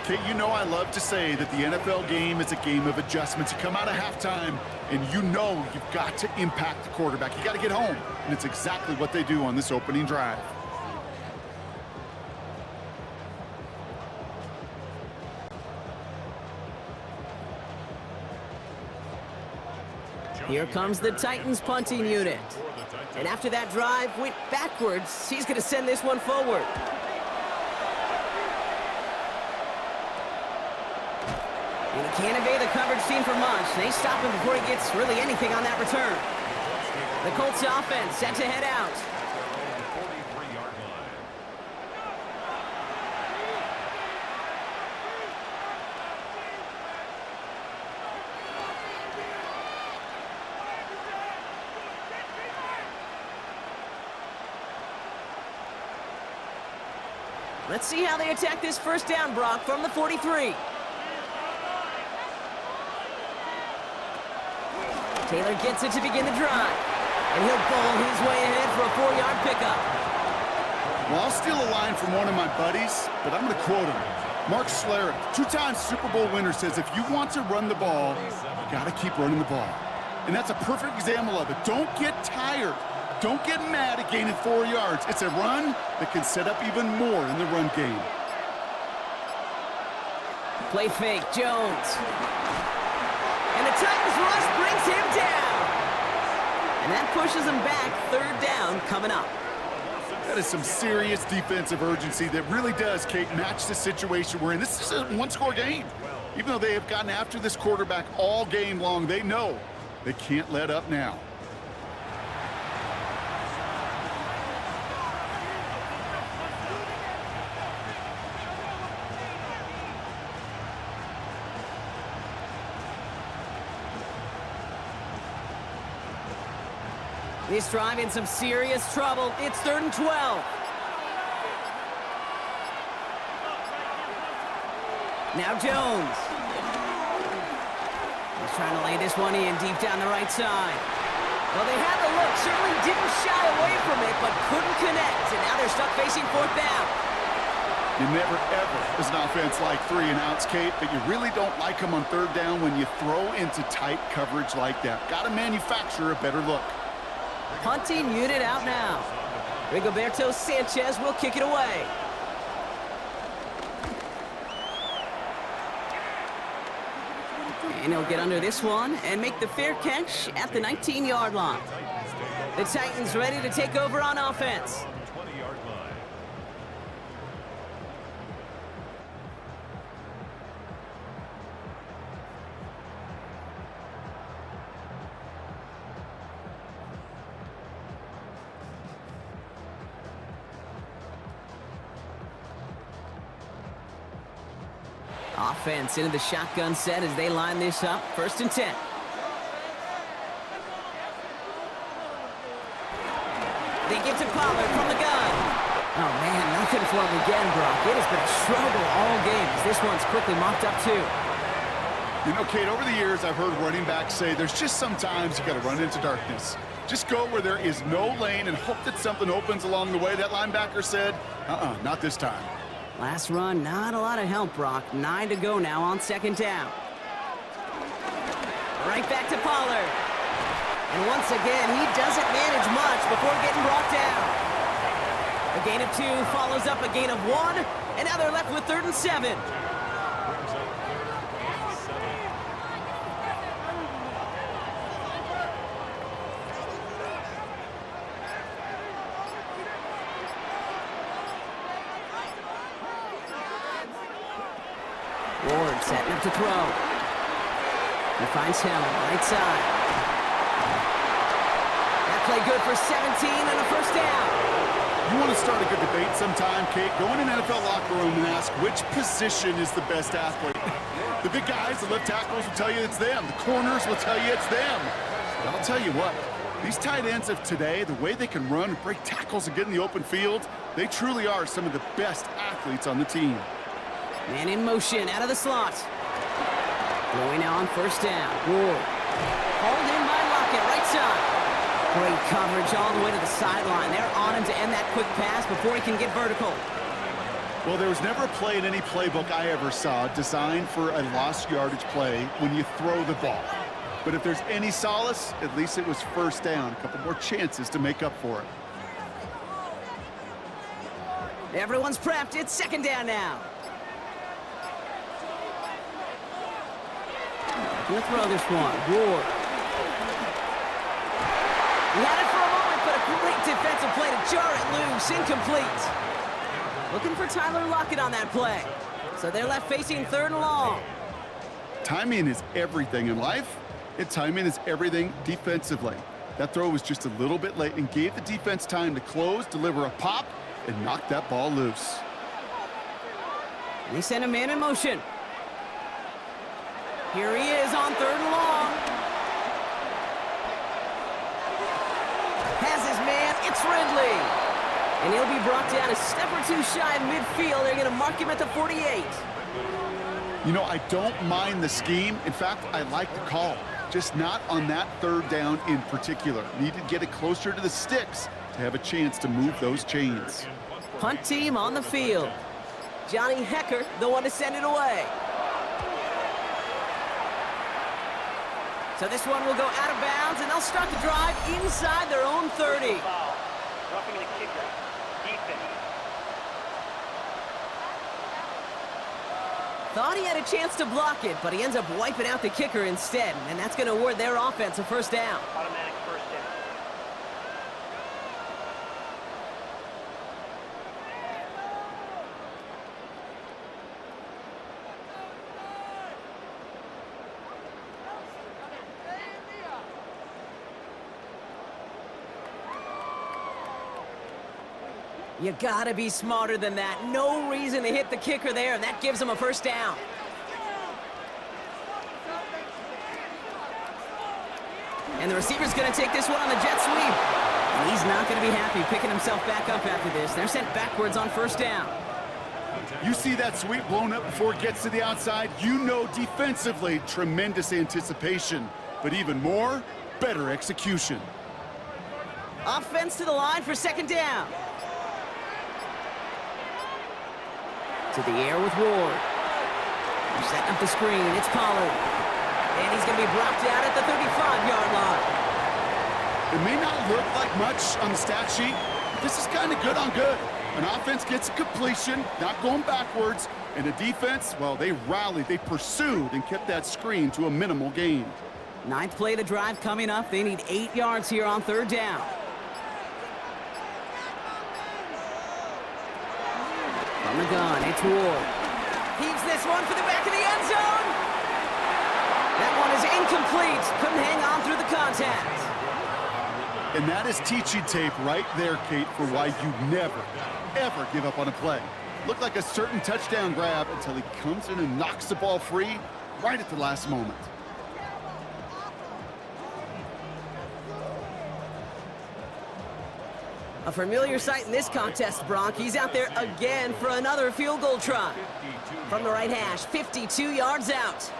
Speaker 2: Kate, you know I love to say that the NFL game is a game of adjustments. You come out of halftime, and you know you've got to impact the quarterback. You got to get home, and it's exactly what they do on this opening drive.
Speaker 1: Here comes the Titans punting unit. And after that drive went backwards, he's going to send this one forward. And he can't evade the coverage team for much. They stop him before he gets really anything on that return. The Colts offense set to head out. Let's see how they attack this 1st down, Brock, from the 43. Taylor gets it to begin the drive. And he'll bowl his way ahead for a 4-yard pickup.
Speaker 2: Well, I'll steal a line from one of my buddies, but I'm going to quote him. Mark Schlereth, 2-time Super Bowl winner, says if you want to run the ball, you got to keep running the ball. And that's a perfect example of it. Don't get tired. Don't get mad at gaining 4 yards. It's a run that can set up even more in the run game.
Speaker 1: Play fake, Jones. And the Titans rush brings him down. And that pushes him back. 3rd down coming up.
Speaker 2: That is some serious defensive urgency that really does, Kate, match the situation we're in. This is a 1-score game. Even though they have gotten after this quarterback all game long, they know they can't let up now.
Speaker 1: This drive in some serious trouble. It's 3rd and 12. Now Jones. He's trying to lay this one in deep down the right side. Well, they had the look. Certainly didn't shy away from it, but couldn't connect. And now they're stuck facing 4th down.
Speaker 2: You never, ever, as an offense, like 3 and outs, Kate, but you really don't like them on third down when you throw into tight coverage like that. Got to manufacture a better look.
Speaker 1: Punting unit out now. Rigoberto Sanchez will kick it away. And he'll get under this one and make the fair catch at the 19-yard line. The Titans ready to take over on offense.
Speaker 3: 20-yard line.
Speaker 1: Offense into the shotgun set as they line this up. 1st and 10. They give to Pollard from the gun. Oh, man, nothing for him again, Brock. It has been a struggle all game as this one's quickly mopped up, too.
Speaker 2: You know, Kate, over the years, I've heard running backs say there's just sometimes you got to run into darkness. Just go where there is no lane and hope that something opens along the way. That linebacker said, not this time.
Speaker 1: Last run, not a lot of help, Brock. 9 to go now on 2nd down. Right back to Pollard. And once again, he doesn't manage much before getting brought down. A gain of 2 follows up a gain of 1, and now they're left with 3rd and 7. Ward setting up to throw. He finds Hill, right side. That play good for 17 and a 1st down.
Speaker 2: You want to start a good debate sometime, Kate? Go in an NFL locker room and ask which position is the best athlete. The big guys, the left tackles will tell you it's them. The corners will tell you it's them. But I'll tell you what, these tight ends of today, the way they can run, break tackles, and get in the open field, they truly are some of the best athletes on the team.
Speaker 1: Man in motion out of the slot. Going now on 1st down. Ward. Hauled in by Lockett, right side. Great coverage all the way to the sideline. They're on him to end that quick pass before he can get vertical.
Speaker 2: Well, there was never a play in any playbook I ever saw designed for a lost yardage play when you throw the ball. But if there's any solace, at least it was 1st down. A couple more chances to make up for it.
Speaker 1: Everyone's prepped. It's 2nd down now. Gonna throw this one. Ward. He had it for a moment, but a great defensive play to jar it loose. Incomplete. Looking for Tyler Lockett on that play. So they're left facing 3rd and long.
Speaker 2: Timing is everything in life, and timing is everything defensively. That throw was just a little bit late and gave the defense time to close, deliver a pop, and knock that ball loose.
Speaker 1: They send a man in motion. Here he is on 3rd and long. Has his man, it's Ridley. And he'll be brought down a step or 2 shy of midfield. They're gonna mark him at the 48.
Speaker 2: You know, I don't mind the scheme. In fact, I like the call. Just not on that 3rd down in particular. Need to get it closer to the sticks to have a chance to move those chains.
Speaker 1: Punt team on the field. Johnny Hecker, the one to send it away. So this one will go out of bounds, and they'll start the drive inside their own 30.
Speaker 5: Roughing the kicker. Defense.
Speaker 1: Thought he had a chance to block it, but he ends up wiping out the kicker instead, and that's going to award their offense a 1st down.
Speaker 5: Automatic 1st down.
Speaker 1: You gotta be smarter than that. No reason to hit the kicker there, and that gives him a 1st down. And the receiver's gonna take this one on the jet sweep. And he's not gonna be happy picking himself back up after this. They're sent backwards on 1st down.
Speaker 2: You see that sweep blown up before it gets to the outside, you know defensively, tremendous anticipation. But even more, better execution.
Speaker 1: Offense to the line for 2nd down. To the air with Ward. They're setting up the screen. It's Pollard. And he's going to be brought down at the 35-yard line.
Speaker 2: It may not look like much on the stat sheet, but this is kind of good on good. An offense gets a completion, not going backwards, and a defense, well, they rallied, they pursued, and kept that screen to a minimal gain.
Speaker 1: Ninth play of the drive coming up. They need 8 yards here on third down. From the gun, it's Ward. Heaves this one for the back of the end zone. That one is incomplete. Couldn't hang on through the contact.
Speaker 2: And that is teaching tape right there, Kate, for why you never, ever give up on a play. Looked like a certain touchdown grab until he comes in and knocks the ball free right at the last moment.
Speaker 1: A familiar sight in this contest, Bronk. He's out there again for another field goal try. From the right hash, 52 yards out.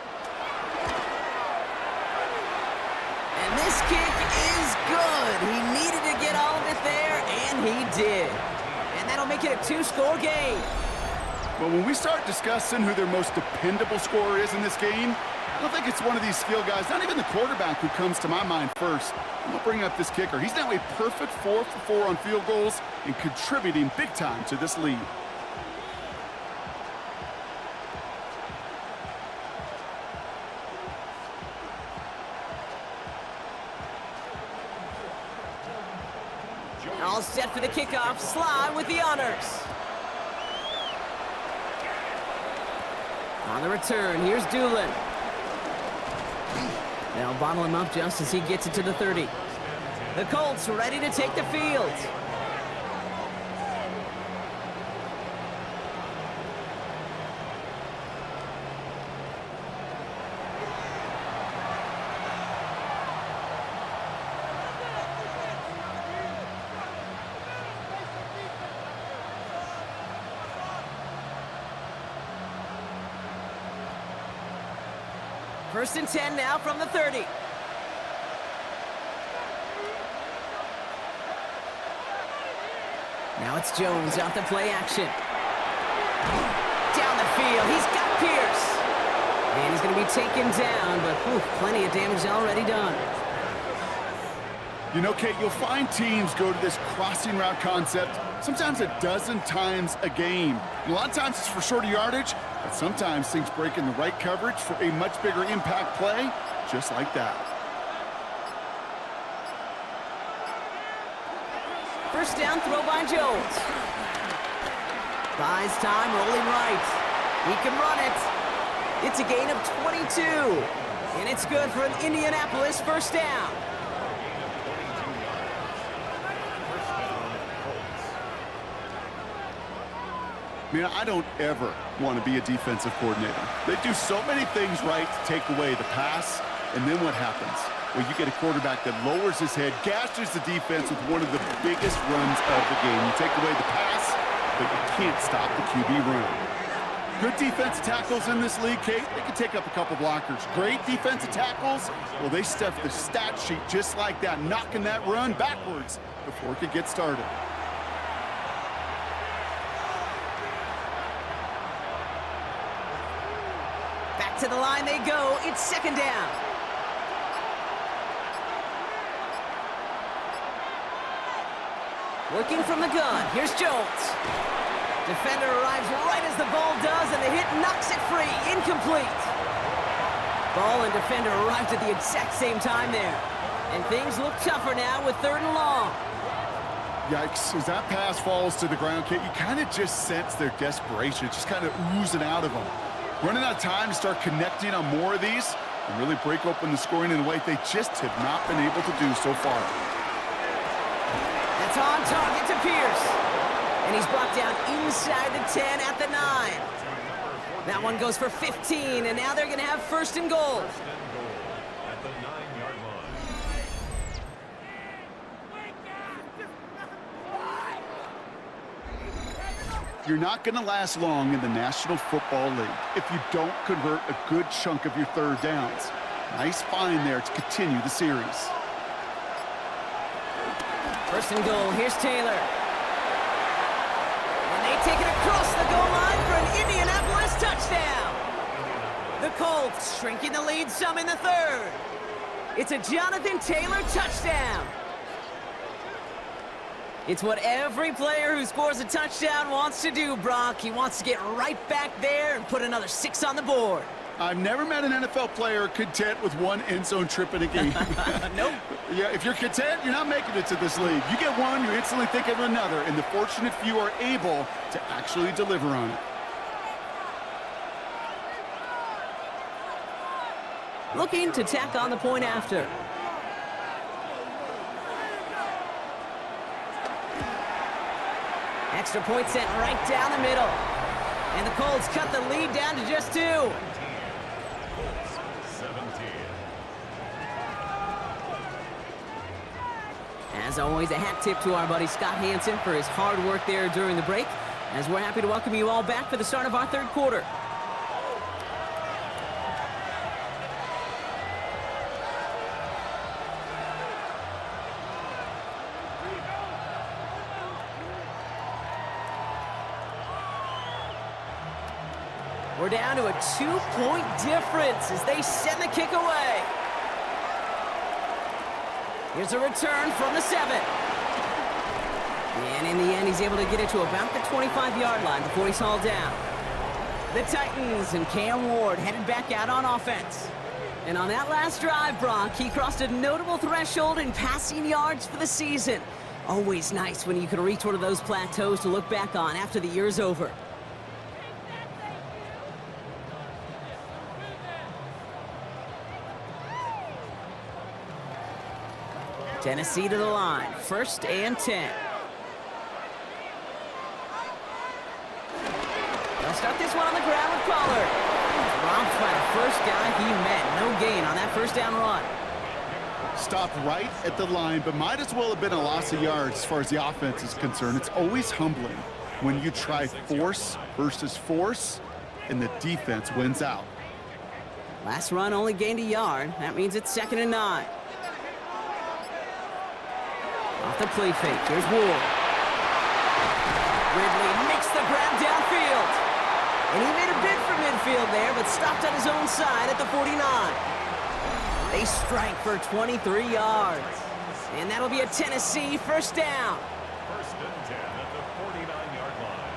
Speaker 1: And this kick is good. He needed to get all of it there, and he did. And that'll make it a 2-score game.
Speaker 2: Well, when we start discussing who their most dependable scorer is in this game, I don't think it's one of these skill guys, not even the quarterback, who comes to my mind first. I'm gonna bring up this kicker. He's now a perfect 4 for 4 on field goals and contributing big time to this lead.
Speaker 1: All set for the kickoff. Sly with the honors. On the return, here's Doolin. They'll bottle him up just as he gets it to the 30. The Colts ready to take the field. First and 10 now from the 30. Now it's Jones out the play action. Down the field, he's got Pierce. And he's going to be taken down, but plenty of damage already done.
Speaker 2: You know, Kate, you'll find teams go to this crossing route concept sometimes a dozen times a game. And a lot of times it's for shorter yardage, but sometimes things break in the right coverage for a much bigger impact play, just like that.
Speaker 1: First down throw by Jones. Buys time, rolling right. He can run it. It's a gain of 22. And it's good for an Indianapolis first down.
Speaker 2: Man, I don't ever want to be a defensive coordinator. They do so many things right to take away the pass, and then what happens? Well, you get a quarterback that lowers his head, gashes the defense with one of the biggest runs of the game. You take away the pass, but you can't stop the QB run. Good defensive tackles in this league, Kate. They can take up a couple blockers. Great defensive tackles, well, they stuff the stat sheet just like that, knocking that run backwards before it could get started.
Speaker 1: Back to the line they go. It's second down. Working from the gun. Here's Jones. Defender arrives right as the ball does, and the hit knocks it free. Incomplete. Ball and defender arrived at the exact same time there. And things look tougher now with 3rd and long.
Speaker 2: Yikes, as that pass falls to the ground, Kate, you kind of just sense their desperation. It's just kind of oozing out of them. Running out of time to start connecting on more of these and really break open the scoring in a way they just have not been able to do so far.
Speaker 1: That's on target to Pierce. And he's brought down inside the 10 at the 9. That one goes for 15, and now they're going to have 1st and goal.
Speaker 3: At the 9-yard line.
Speaker 2: You're not going to last long in the National Football League if you don't convert a good chunk of your 3rd downs. Nice find there to continue the series.
Speaker 1: 1st and goal. Here's Taylor. And they take it across the goal line for a an Indianapolis touchdown. The Colts shrinking the lead some in the third. It's a Jonathan Taylor touchdown. It's what every player who scores a touchdown wants to do, Brock. He wants to get right back there and put another 6 on the board.
Speaker 2: I've never met an NFL player content with one end zone trip in a game.
Speaker 1: Nope.
Speaker 2: Yeah, if you're content, you're not making it to this league. You get one, you're instantly thinking of another, and the fortunate few are able to actually deliver on it.
Speaker 1: Looking to tack on the point after. Extra point sent right down the middle. And the Colts cut the lead down to just 2.
Speaker 3: 17.
Speaker 1: As always, a hat tip to our buddy Scott Hansen for his hard work there during the break, as we're happy to welcome you all back for the start of our third quarter. We're down to a 2-point difference as they send the kick away. Here's a return from the 7. And in the end, he's able to get it to about the 25-yard line before he's hauled down. The Titans and Cam Ward headed back out on offense. And on that last drive, Brock, he crossed a notable threshold in passing yards for the season. Always nice when you can reach one of those plateaus to look back on after the year's over. Tennessee to the line, 1st and 10. They'll start this one on the ground with Pollard. Romped by the first guy he met. No gain on that first down run.
Speaker 2: Stopped right at the line, but might as well have been a loss of yards as far as the offense is concerned. It's always humbling when you try force versus force, and the defense wins out.
Speaker 1: Last run only gained a yard. That means it's 2nd and 9. Off the play fake, here's Ward. Ridley makes the grab downfield. And he made a bid for midfield there, but stopped on his own side at the 49. They strike for 23 yards. And that'll be a Tennessee 1st down.
Speaker 3: 1st and 10 at the 49-yard line.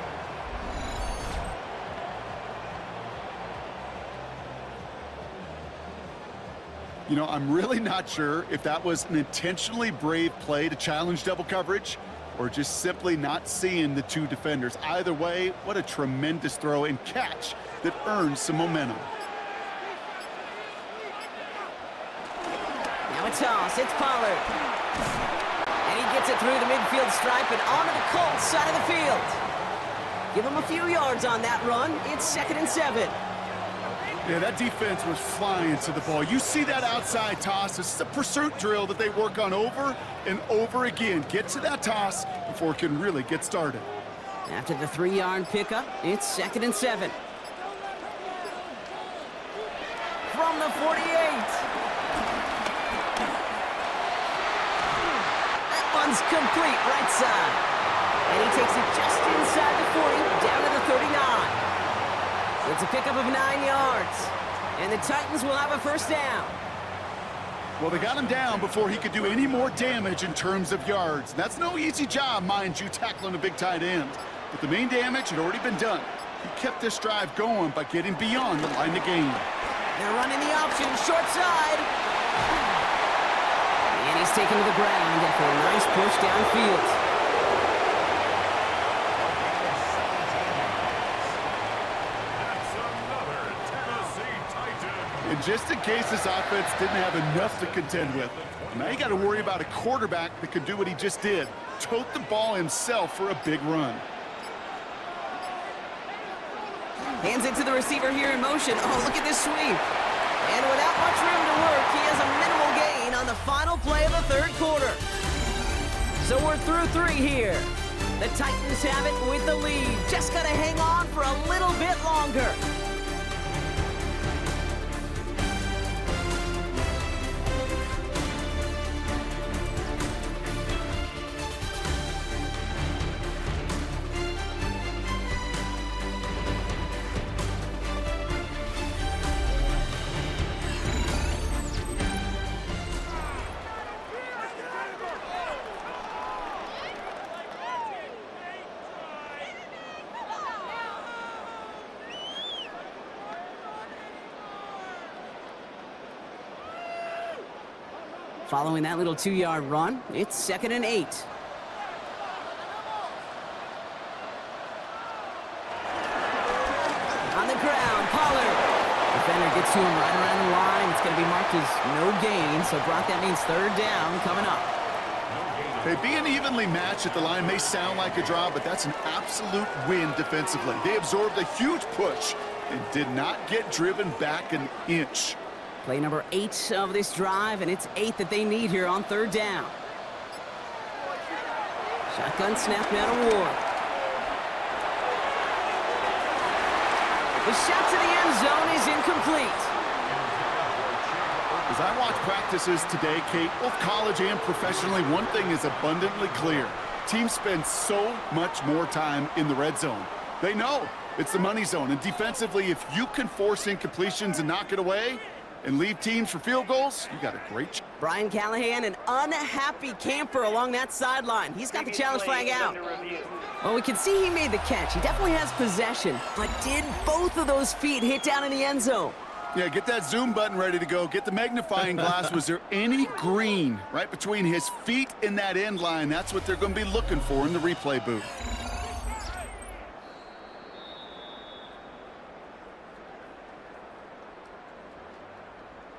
Speaker 2: You know, I'm really not sure if that was an intentionally brave play to challenge double coverage or just simply not seeing the 2 defenders. Either way, what a tremendous throw and catch that earns some momentum.
Speaker 1: Now a toss, it's Pollard. And he gets it through the midfield stripe and onto the Colts side of the field. Give him a few yards on that run. It's 2nd and 7.
Speaker 2: Yeah, that defense was flying to the ball. You see that outside toss. This is a pursuit drill that they work on over and over again. Get to that toss before it can really get started.
Speaker 1: After the 3-yard pickup, it's 2nd and 7. From the 48. That one's complete right side. And he takes it just inside the 40, down to the 39. It's a pickup of 9 yards. And the Titans will have a 1st down.
Speaker 2: Well, they got him down before he could do any more damage in terms of yards. That's no easy job, mind you, tackling a big tight end. But the main damage had already been done. He kept this drive going by getting beyond the line of game.
Speaker 1: They're running the option, short side. And he's taken to the ground after a nice push downfield.
Speaker 2: And just in case this offense didn't have enough to contend with, now you got to worry about a quarterback that could do what he just did. Tote the ball himself for a big run.
Speaker 1: Hands it to the receiver here in motion. Oh, look at this sweep. And without much room to work, he has a minimal gain on the final play of the 3rd quarter. So we're through 3 here. The Titans have it with the lead. Just got to hang on for a little bit longer. Following that little 2-yard run, it's 2nd and 8. On the ground, Pollard. Defender gets to him right around the line. It's going to be marked as no gain, so Brock, that means 3rd down coming up.
Speaker 2: Hey, being evenly matched at the line may sound like a draw, but that's an absolute win defensively. They absorbed a huge push and did not get driven back an inch.
Speaker 1: Play number 8 of this drive, and it's 8 that they need here on 3rd down. Shotgun snap now to Ward. The shot to the end zone is incomplete.
Speaker 2: As I watch practices today, Kate, both college and professionally, one thing is abundantly clear. Teams spend so much more time in the red zone. They know it's the money zone, and defensively, if you can force incompletions and knock it away and leave teams for field goals, you got a great chance.
Speaker 1: Brian Callahan, an unhappy camper along that sideline. He's got the challenge flag out. Well, we can see he made the catch. He definitely has possession, but did both of those feet hit down in the end zone?
Speaker 2: Yeah, get that zoom button ready to go. Get the magnifying glass. Was there any green right between his feet and that end line? That's what they're going to be looking for in the replay booth.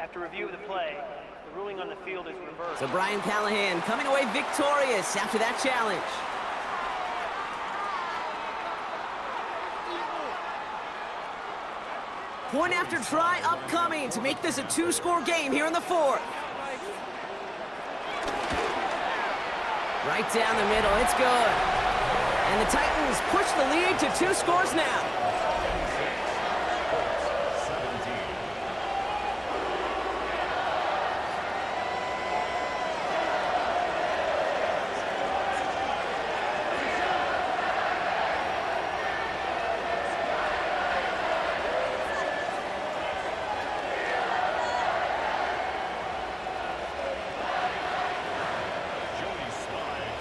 Speaker 5: After review of the play, the ruling on the field is reversed.
Speaker 1: So Brian Callahan coming away victorious after that challenge. Point after try upcoming to make this a 2-score game here in the 4th. Right down the middle, it's good. And the Titans push the lead to 2 scores now.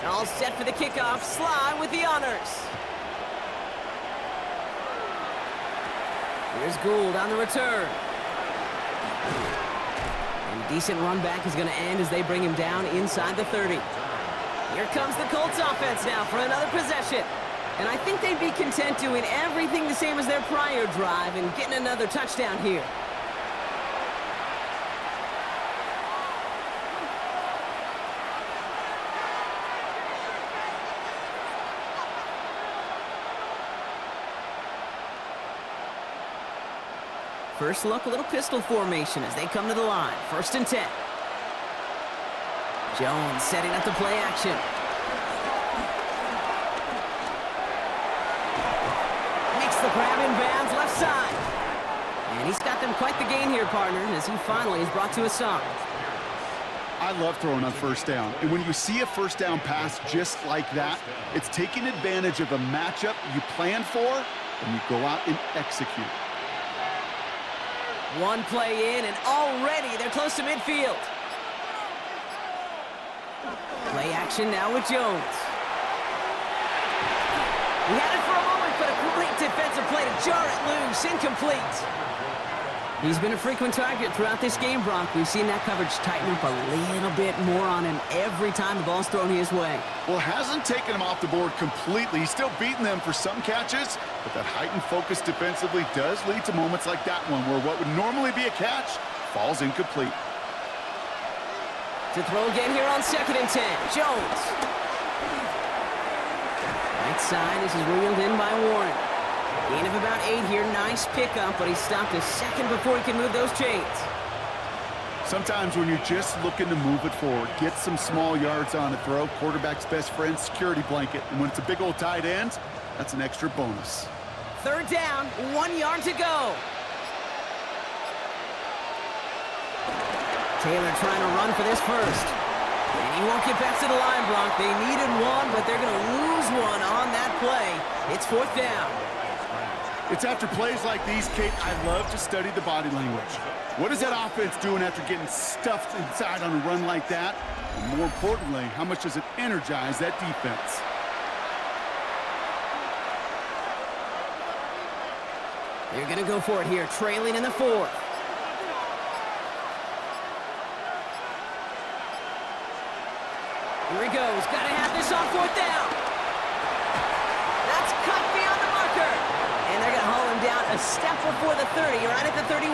Speaker 1: All set for the kickoff. Sly with the honors. Here's Gould on the return. And a decent run back is going to end as they bring him down inside the 30. Here comes the Colts offense now for another possession. And I think they'd be content doing everything the same as their prior drive and getting another touchdown here. First look, a little pistol formation as they come to the line. 1st and 10. Jones setting up the play action. Makes the grab in bounds left side. And he's got them quite the gain here, partner, as he finally is brought to a stop.
Speaker 2: I love throwing on 1st down. And when you see a 1st down pass just like that, it's taking advantage of a matchup you planned for, and you go out and execute.
Speaker 1: One play in, and already they're close to midfield. Play action now with Jones. He had it for a moment, but a great defensive play to jar it loose. Incomplete. He's been a frequent target throughout this game, Brock. We've seen that coverage tighten up a little bit more on him every time the ball's thrown his way.
Speaker 2: Well, hasn't taken him off the board completely. He's still beating them for some catches, but that heightened focus defensively does lead to moments like that one where what would normally be a catch falls incomplete.
Speaker 1: To throw again here on 2nd and 10. Jones. Right side, this is reeled in by Warren. Gain of about 8 here. Nice pickup, but he stopped a second before he can move those chains.
Speaker 2: Sometimes when you're just looking to move it forward, get some small yards on a throw, quarterback's best friend, security blanket. And when it's a big old tight end, that's an extra bonus.
Speaker 1: 3rd down, 1 yard to go. Taylor trying to run for this first. And he won't get back to the line, Brock. They needed one, but they're going to lose one on that play. It's 4th down.
Speaker 2: It's after plays like these, Kate, I love to study the body language. What is that offense doing after getting stuffed inside on a run like that? And more importantly, how much does it energize that defense?
Speaker 1: They're going to go for it here, trailing in the 4th. Here he goes. Got to have this on fourth down. That's cut beyond the marker. And they're going to haul him down a step before the 30, right at the 31.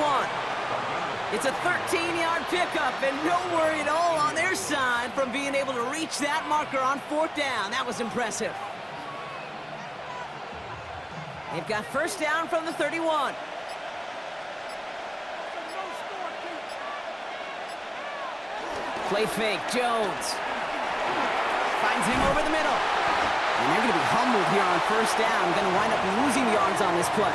Speaker 1: It's a 13-yard pickup, and no worry at all on their side from being able to reach that marker on fourth down. That was impressive. They've got first down from the 31. Play fake, Jones. Finds him over the middle. And they're going to be humbled here on first down. Going to wind up losing yards on this play.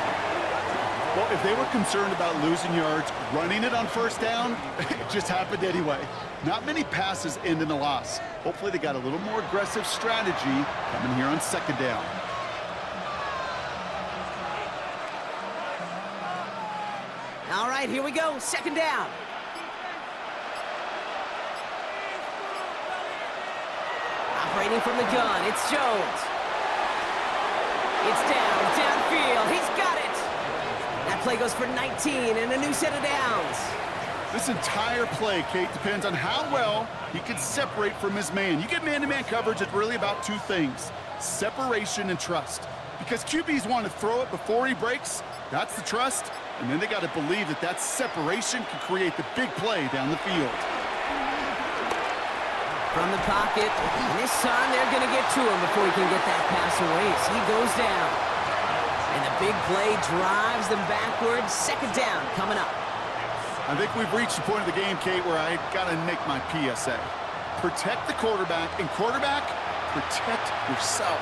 Speaker 2: Well, if they were concerned about losing yards, running it on first down, it just happened anyway. Not many passes end in a loss. Hopefully they got a little more aggressive strategy coming here on second down.
Speaker 1: All right, here we go. Second down. Operating from the gun, it's Jones. It's downfield. He's got it. That play goes for 19 and a new set of downs.
Speaker 2: This entire play, Kate, depends on how well he can separate from his man. You get man-to-man coverage, it's really about two things: separation and trust. Because QBs want to throw it before he breaks, that's the trust, and then they got to believe that that separation can create the big play down the field.
Speaker 1: From the pocket, and this time they're going to get to him before he can get that pass away as he goes down. And the big play drives them backwards. Second down coming up.
Speaker 2: I think we've reached the point of the game, Kate, where I got to make my PSA. Protect the quarterback, and quarterback, protect yourself.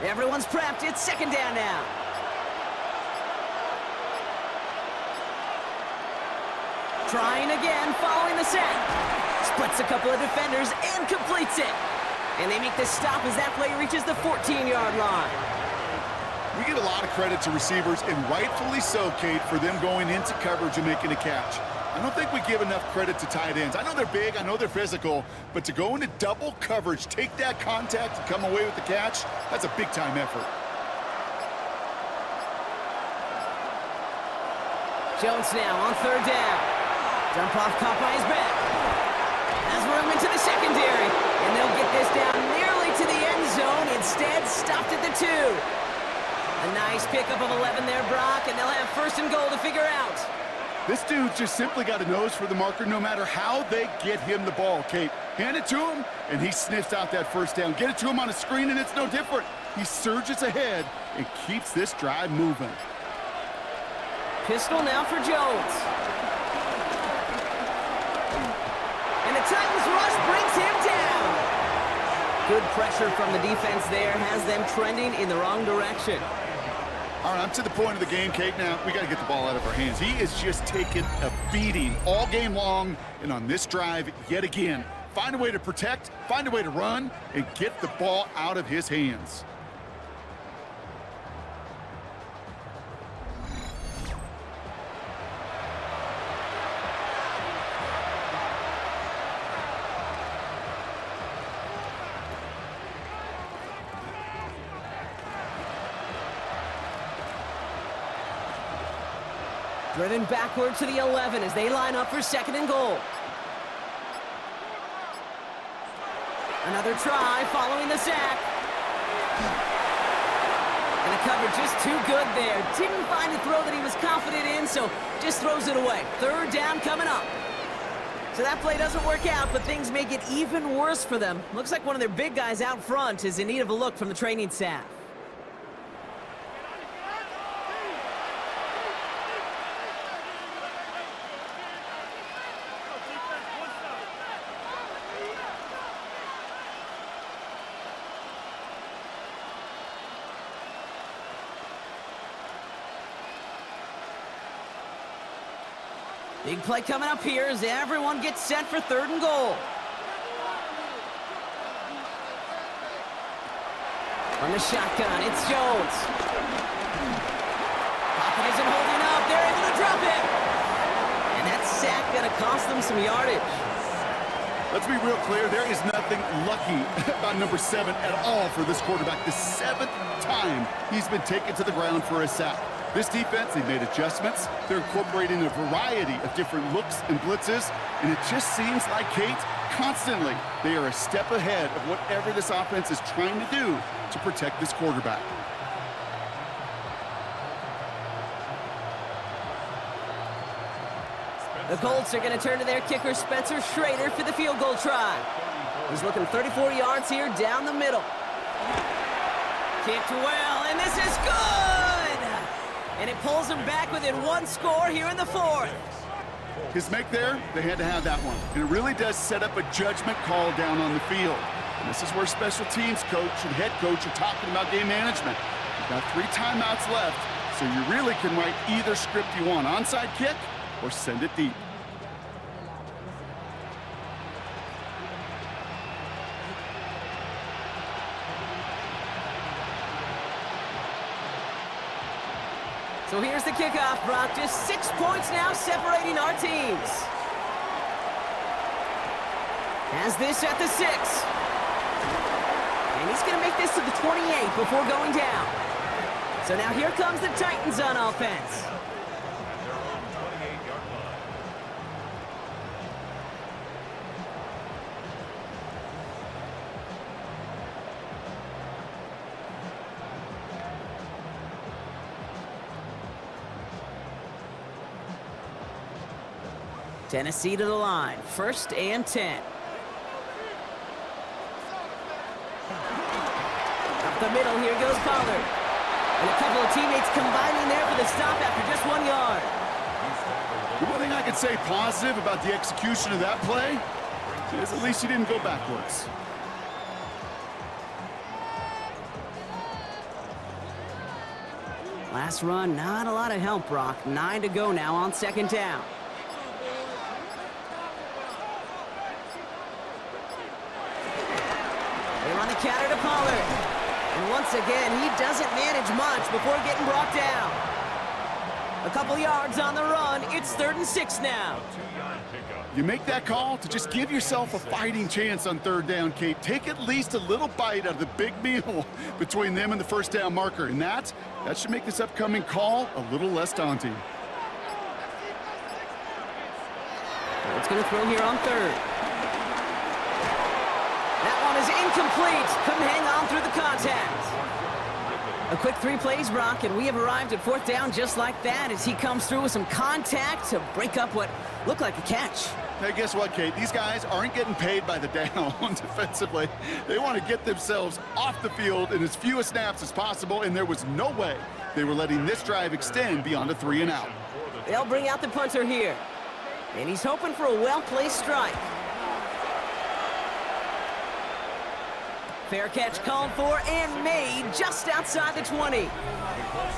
Speaker 1: Everyone's prepped. It's second down now. Trying again, following the set. Splits a couple of defenders and completes it. And they make the stop as that play reaches the 14-yard line.
Speaker 2: We give a lot of credit to receivers, and rightfully so, Kate, for them going into coverage and making a catch. I don't think we give enough credit to tight ends. I know they're big, I know they're physical, but to go into double coverage, take that contact, and come away with the catch, that's a big-time effort.
Speaker 1: Jones now on third down. Dump off caught by his back. Has room into the secondary, and they'll get this down nearly to the end zone. Instead, stopped at the 2. A nice pickup of 11 there, Brock, and they'll have first and goal to figure out.
Speaker 2: This dude just simply got a nose for the marker no matter how they get him the ball, Kate. Hand it to him, and he sniffs out that first down. Get it to him on a screen, and it's no different. He surges ahead and keeps this drive moving.
Speaker 1: Pistol now for Jones. And the Titans rush brings him down. Good pressure from the defense there has them trending in the wrong direction.
Speaker 2: All right, I'm to the point of the game, Kate. Now, we got to get the ball out of our hands. He is just taking a beating all game long, and on this drive, yet again, find a way to protect, find a way to run, and get the ball out of his hands.
Speaker 1: Driven backward to the 11 as they line up for second and goal. Another try following the sack. And the coverage just too good there. Didn't find a throw that he was confident in, so just throws it away. Third down coming up. So that play doesn't work out, but things may get even worse for them. Looks like one of their big guys out front is in need of a look from the training staff. Big play coming up here as everyone gets set for third and goal. From the shotgun, it's Jones. Pocket isn't holding up. They're able to drop it. And that sack going to cost them some yardage.
Speaker 2: Let's be real clear. There is nothing nothing lucky about number 7 at all for this quarterback. The 7th time he's been taken to the ground for a sack. This defense, they've made adjustments. They're incorporating a variety of different looks and blitzes, and it just seems like, Kate, constantly they are a step ahead of whatever this offense is trying to do to protect this quarterback.
Speaker 1: The Colts are going to turn to their kicker, Spencer Schrader, for the field goal try. He's looking 34 yards here down the middle. Kicked well, and this is good! And it pulls them back within one score here in the 4th.
Speaker 2: His make there, they had to have that one. And it really does set up a judgment call down on the field. And this is where special teams coach and head coach are talking about game management. You've got 3 timeouts left, so you really can write either script you want. Onside kick or send it deep.
Speaker 1: So here's the kickoff, Brock. Just 6 points now separating our teams. Has this at the 6. And he's going to make this to the 28 before going down. So now here comes the Titans on offense. Tennessee to the line. 1st and 10. Up the middle, here goes Pollard. And a couple of teammates combining there for the stop after just 1 yard.
Speaker 2: The one thing I could say positive about the execution of that play is at least he didn't go backwards.
Speaker 1: Last run, not a lot of help, Brock. 9 to go now on 2nd down. Counter to Pollard. And once again, he doesn't manage much before getting brought down. A couple yards on the run. It's 3rd and 6 now.
Speaker 2: You make that call to just give yourself a fighting chance on 3rd down, Kate. Take at least a little bite out of the big meal between them and the 1st down marker. And that should make this upcoming call a little less daunting.
Speaker 1: It's going to throw here on 3rd. That one is incomplete. Couldn't hang on through the contact. A quick 3 plays, Brock, and we have arrived at 4th down just like that as he comes through with some contact to break up what looked like a catch.
Speaker 2: Hey, guess what, Kate? These guys aren't getting paid by the down defensively. They want to get themselves off the field in as few snaps as possible, and there was no way they were letting this drive extend beyond a 3 and out.
Speaker 1: They'll bring out the punter here, and he's hoping for a well-placed strike. Fair catch called for and made just outside the 20.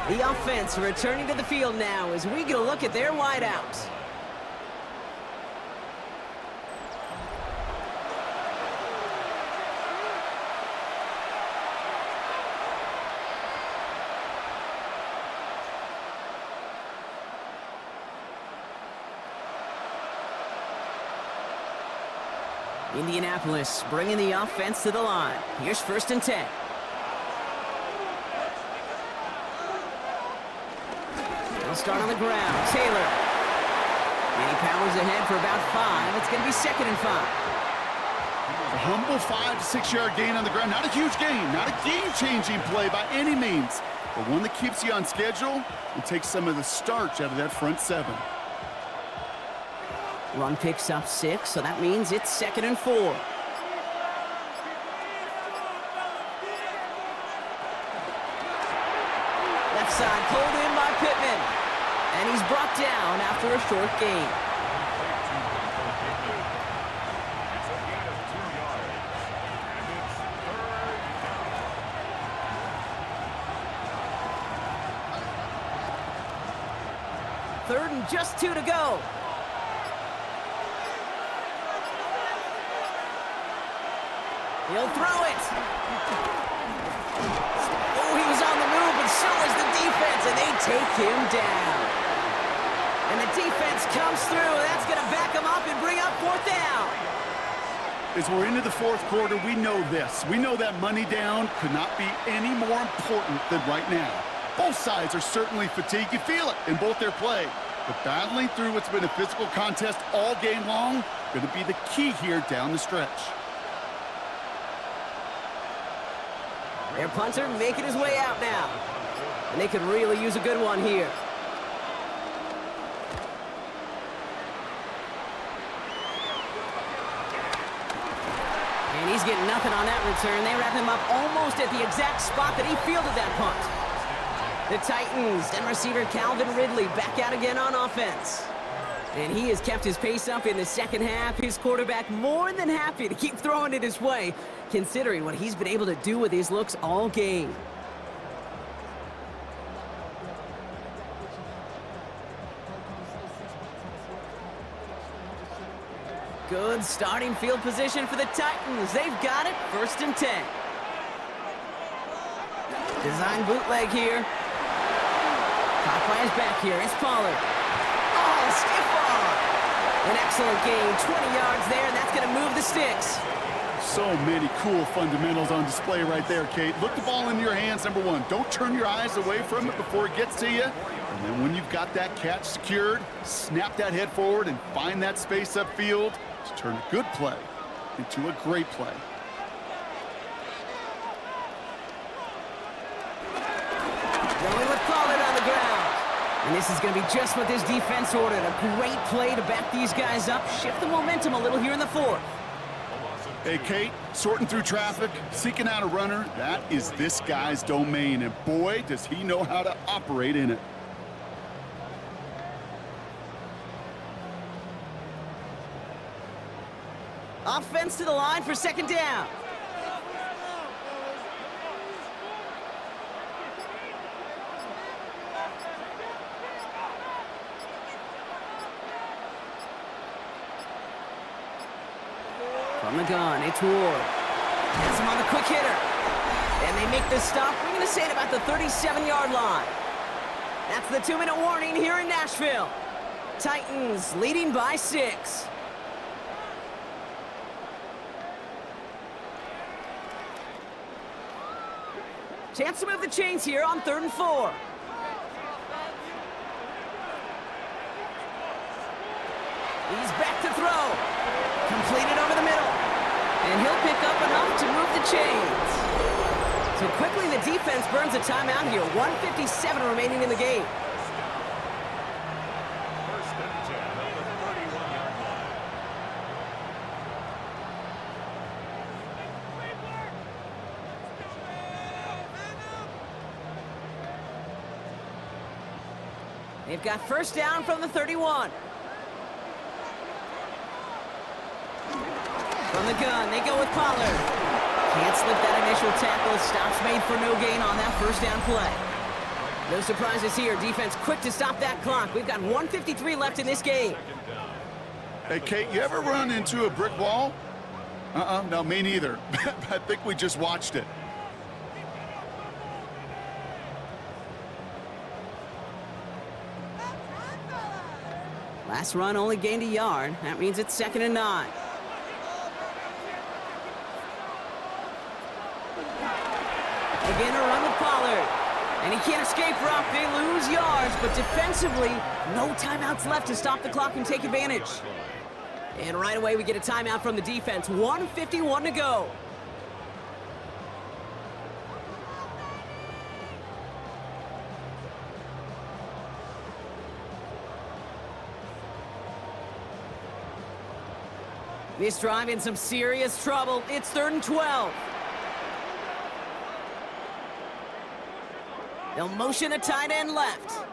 Speaker 1: The offense returning to the field now as we get a look at their wideouts. Indianapolis bringing the offense to the line. Here's 1st and 10. They'll start on the ground. Taylor. And he powers ahead for about 5. It's going to be 2nd and 5.
Speaker 2: A humble 5 to 6 yard gain on the ground. Not a huge gain. Not a game-changing play by any means. But one that keeps you on schedule and takes some of the starch out of that front 7.
Speaker 1: Run picks up 6, so that means it's 2nd and 4. Left side pulled in by Pittman. And he's brought down after a short gain.
Speaker 3: It's a gain of 2 yards. And it's 3rd down.
Speaker 1: 3rd and just 2 to go. He'll throw it. Oh, he was on the move, but so is the defense, and they take him down. And the defense comes through. That's going to back him up and bring up 4th down.
Speaker 2: As we're into the fourth quarter, we know this. We know that money down could not be any more important than right now. Both sides are certainly fatigued. You feel it in both their play. But battling through what's been a physical contest all game long, going to be the key here down the stretch.
Speaker 1: Their punter making his way out now. And they could really use a good one here. And he's getting nothing on that return. They wrap him up almost at the exact spot that he fielded that punt. The Titans and receiver Calvin Ridley back out again on offense. And he has kept his pace up in the second half. His quarterback more than happy to keep throwing it his way, considering what he's been able to do with his looks all game. Good starting field position for the Titans. They've got it, 1st and 10. Design bootleg here. Caught by his back here. It's Pollard. Oh, stiff arm. An excellent gain. 20 yards there, and that's going to move the sticks.
Speaker 2: So many cool fundamentals on display right there, Kate. Look the ball in your hands, number one. Don't turn your eyes away from it before it gets to you. And then when you've got that catch secured, snap that head forward and find that space upfield to turn a good play into a great play.
Speaker 1: Going with Pollard on the ground. And this is going to be just what this defense ordered. A great play to back these guys up, shift the momentum a little here in the fourth.
Speaker 2: Hey, Kate, sorting through traffic, seeking out a runner, that is this guy's domain. And boy, does he know how to operate in it.
Speaker 1: Offense to the line for 2nd down. From the gun, it's Ward. Has him on the quick hitter. And they make the stop. We're going to say it about the 37-yard line. That's the 2-minute warning here in Nashville. Titans leading by 6. Chance to move the chains here on 3rd and 4. He's back to throw. Completed over the middle. And he'll pick up enough to move the chains. So quickly the defense burns a timeout here. 1:57 remaining in the game.
Speaker 3: 1st and 10 at the 31-yard line.
Speaker 1: They've got 1st down from the 31. From the gun, they go with Pollard. Can't slip that initial tackle. Stops made for no gain on that 1st down play. No surprises here. Defense quick to stop that clock. We've got 1:53 left in this game.
Speaker 2: Hey, Kate, you ever run into a brick wall? No, me neither. I think we just watched it.
Speaker 1: Last run only gained a yard. That means it's 2nd and 9. Again, a run with Pollard. And he can't escape, Rock. They lose yards, but defensively, no timeouts left to stop the clock and take advantage. And right away, we get a timeout from the defense. 1:51 to go. This drive in some serious trouble. It's 3rd and 12. They'll motion the tight end left. On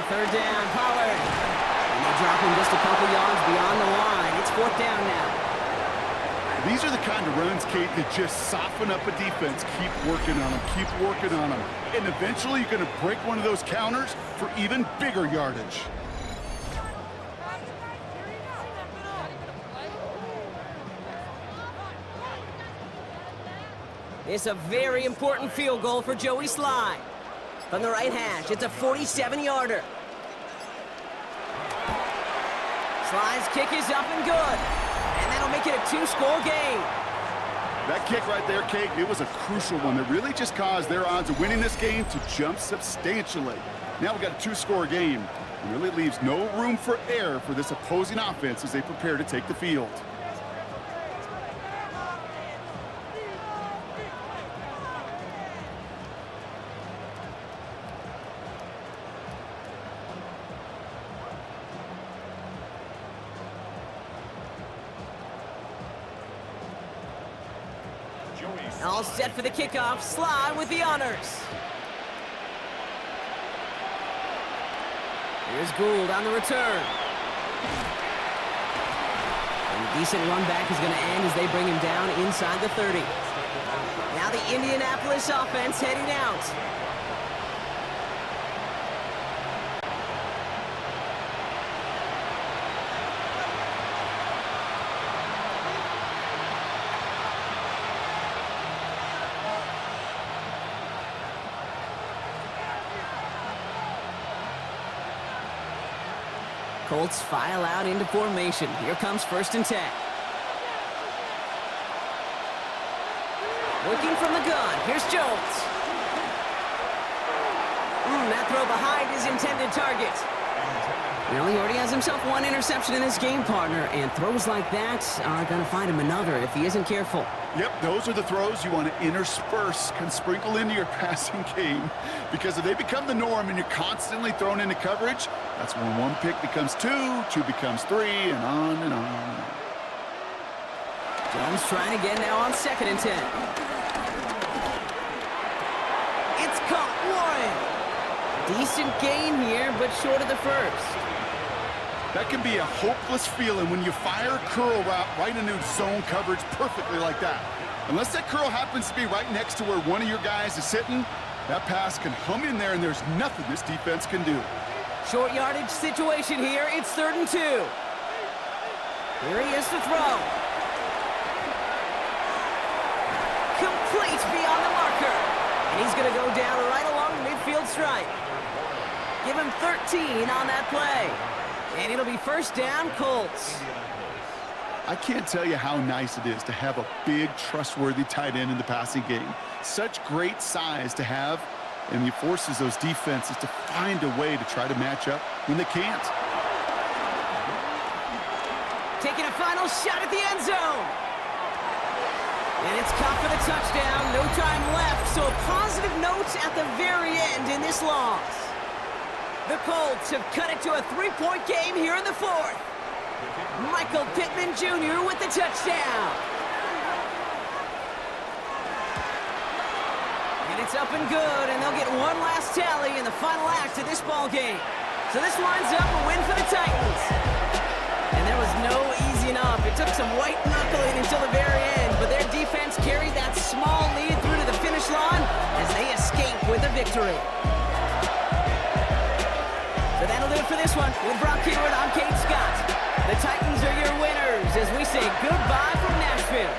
Speaker 1: 3rd down, Pollard. And they drop him just a couple yards beyond the line. It's 4th down now.
Speaker 2: These are the kind of runs, Kate, that just soften up a defense. Keep working on them, keep working on them. And eventually you're going to break one of those counters for even bigger yardage.
Speaker 1: It's a very important field goal for Joey Sly. From the right hash, it's a 47-yarder. Sly's kick is up and good. And that'll make it a 2-score game.
Speaker 2: That kick right there, Kate, it was a crucial one that really just caused their odds of winning this game to jump substantially. Now we've got a 2-score game. It really leaves no room for error for this opposing offense as they prepare to take the field.
Speaker 1: All set for the kickoff. Sly with the honors. Here's Gould on the return. And a decent run back is going to end as they bring him down inside the 30. Now the Indianapolis offense heading out. Colts file out into formation. Here comes 1st and 10. Working from the gun. Here's Jones. That throw behind his intended target. Well, he already has himself 1 interception in his game, partner, and throws like that are going to find him another if he isn't careful.
Speaker 2: Yep, those are the throws you want to intersperse, can sprinkle into your passing game. Because if they become the norm and you're constantly thrown into coverage, that's when 1 pick becomes 2, 2 becomes 3, and on and on.
Speaker 1: Jones trying again now on 2nd and 10. It's caught. Warren. Decent gain here, but short of the first.
Speaker 2: That can be a hopeless feeling when you fire a curl route right into zone coverage perfectly like that. Unless that curl happens to be right next to where one of your guys is sitting, that pass can hum in there and there's nothing this defense can do.
Speaker 1: Short yardage situation here. It's 3rd and 2. Here he is to throw. Complete beyond the marker. And he's going to go down right along the midfield stripe. Give him 13 on that play. And it'll be 1st down, Colts.
Speaker 2: I can't tell you how nice it is to have a big, trustworthy tight end in the passing game. Such great size to have, and he forces those defenses to find a way to try to match up when they can't.
Speaker 1: Taking a final shot at the end zone. And it's caught for the touchdown. No time left, so a positive note at the very end in this loss. The Colts have cut it to a 3-point game here in the 4th. Michael Pittman Jr. with the touchdown. And it's up and good, and they'll get 1 last tally in the final act of this ball game. So this lines up a win for the Titans. And there was no easing up. It took some white knuckling until the very end, but their defense carried that small lead through to the finish line as they escape with a victory. So that'll do it for this one. With Brock Hayward, I'm Kate Scott. The Titans are your winners as we say goodbye from Nashville.